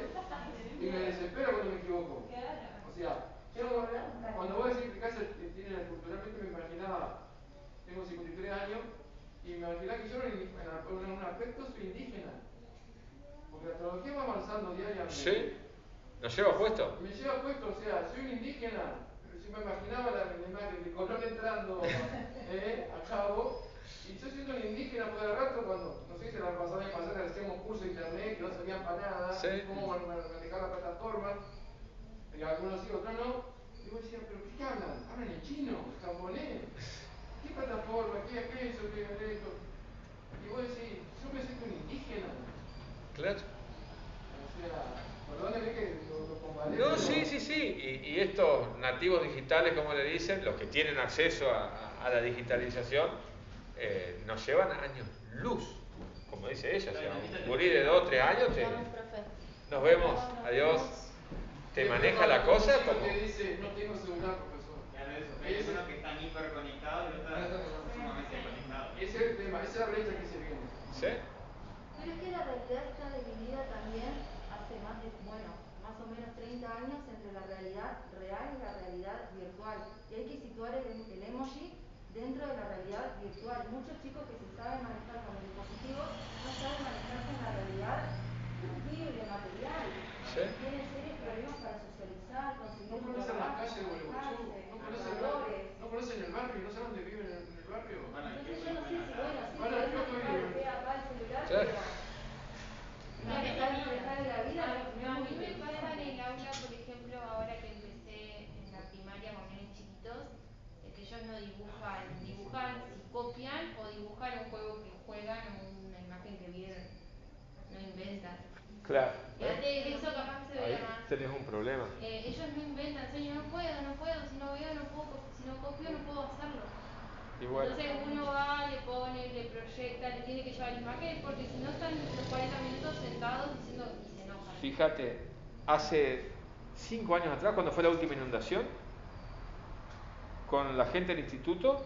y me desespero cuando me equivoco. O sea, yo cuando vos decís que casa tiene culturalmente me imaginaba, tengo 53 años, y me imaginaba que yo en un aspecto soy indígena. Porque la tecnología va avanzando diariamente. ¿Sí? ¿Nos lleva puesto? Me lleva puesto, o sea, soy un indígena. Si me imaginaba la imagen de Colón entrando a Cabo, y yo siendo un indígena por el rato, cuando, no sé si la pasada hacíamos curso de internet, que no sabían para nada, Sí. cómo manejar la plataforma, y algunos sí, otros no. Y vos decías, ¿pero qué hablan? Hablan en chino, en japonés. ¿Qué plataforma? ¿Qué es eso? ¿Qué es esto? Y vos decís, yo me siento un indígena. Claro. O sea, perdónenme que lo comparé. No, sí. Y estos nativos digitales, como le dicen, los que tienen acceso a la digitalización, nos llevan años luz, como dice ella. O sea, un gurí de 2 o 3 años, nos vemos, adiós. Te maneja la cosa como... Te dice, no tengo celular, profesor. Claro, eso. Hay unos que están hiperconectados y otros sumamente conectados. Ese es el tema, esa es la brecha que se viene. ¿Sí? Pero es que la realidad está dividida también hace más o menos 30 años entre la realidad real y la realidad virtual. Y hay que situar el emoji dentro de la realidad virtual. Muchos chicos que se saben manejar con los dispositivos no saben manejarse en la realidad tangible, material. ¿Sí? Tienen serios problemas para socializar, conseguir No conocen las calles de Gualeguaychú, no conocen el barrio, no saben dónde viven en el barrio. Entonces yo no sé si, sí, Van al kiosco y... acá el celular, Claro. pero... La que sabe manejar en la vida A no mí me pasa en el aula, por ejemplo, ahora que empecé en la primaria con nenes chiquitos, que ellos no dibujan si copian o dibujan un juego que juegan o una imagen que vieron, no inventan. Claro. Y antes eso capaz se veía Ahí más. tenés un problema. Ellos no inventan, no puedo, si no veo no puedo, si no copio no puedo hacerlo. Igual. Entonces uno va, le pone, le proyecta, le tiene que llevar imágenes porque si no están los 40 minutos sentados diciendo y se enojan. Fíjate, hace 5 años atrás, cuando fue la última inundación, con la gente del instituto,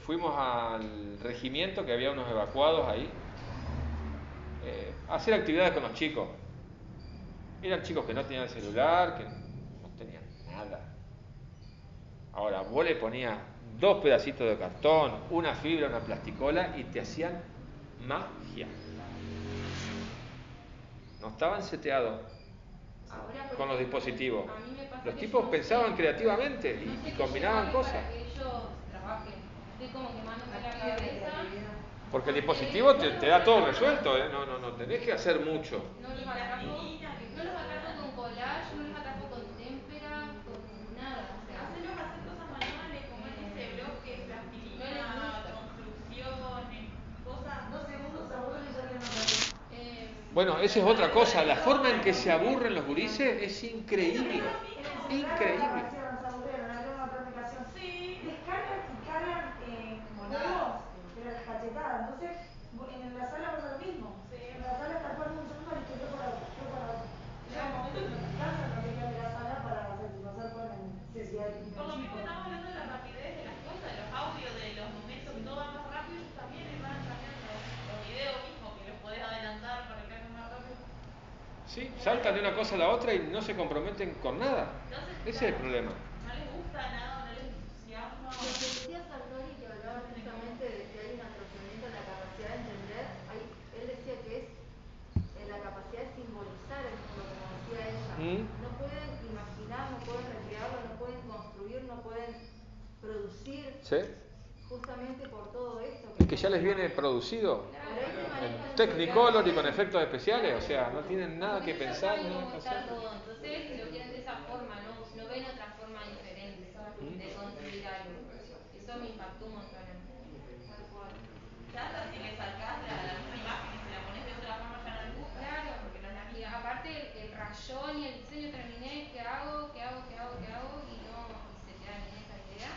fuimos al regimiento, que había unos evacuados ahí, a hacer actividades con los chicos. Eran chicos que no tenían celular, que no tenían nada. Ahora, vos le ponías 2 pedacitos de cartón, una fibra, una plasticola y te hacían magia. No estaban seteados Ahora, por con los ejemplo, dispositivos. a mí me pasa Los que tipos yo no pensaban sé- creativamente no sé y qué combinaban llevarle cosas. para que ellos trabajen. Estoy como quemándome la cabeza. Porque el dispositivo te da todo resuelto, ¿eh? No tenés que hacer mucho. No los atrapo con collage, no los atrapo con témpera, con nada. Bueno, esa es otra cosa. La forma en que se aburren los gurises es increíble. Increíble. Descargan y cargan juegos, pero las cachetadas. Entonces, en la sala pasa lo mismo. En la sala está jugando un segundo y yo para otro. Ya en momentos que nos cansan, no se quedan de la sala para satisfacer con la necesidad de Por lo mismo estamos hablando de la rapidez de las cosas, de los audios, de los momentos, que todo va más rápido, y también van cambiando los videos mismos, que los podés adelantar para que hagan más rápido. Sí, saltan de una cosa a la otra y no se comprometen con nada. Entonces, Ese es el problema. No les gusta nada, no les entusiasma. Lo que decía Sartori, que hablaba justamente de que hay un atrofamiento en la capacidad de entender, él decía que es en la capacidad de simbolizar el mundo, como decía ella. No pueden imaginar, no pueden recrearlo, no pueden construir, no pueden producir. ¿Sí? Justamente por todo esto. Es que ya les viene producido en Technicolor y con efectos especiales, o sea, no tienen nada que pensar. Entonces lo quieren de esa forma, no ven otra forma diferente de construir algo. Eso me impactó un montón. Ya hasta si le sacás la misma imagen y se la pones de otra forma ya no les gusta. Claro, porque y aparte el rayón y el diseño terminé, ¿qué hago? Y se quedan en esa idea.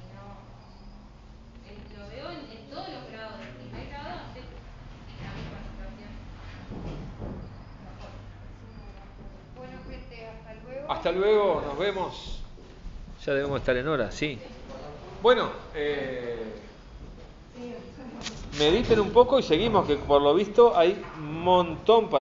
Y no. Lo veo en todos los grados, en primer grado, la misma situación. Bueno, gente, hasta luego. Hasta luego, nos vemos. Ya debemos estar en hora, sí. Bueno, mediten un poco y seguimos, que por lo visto hay un montón para...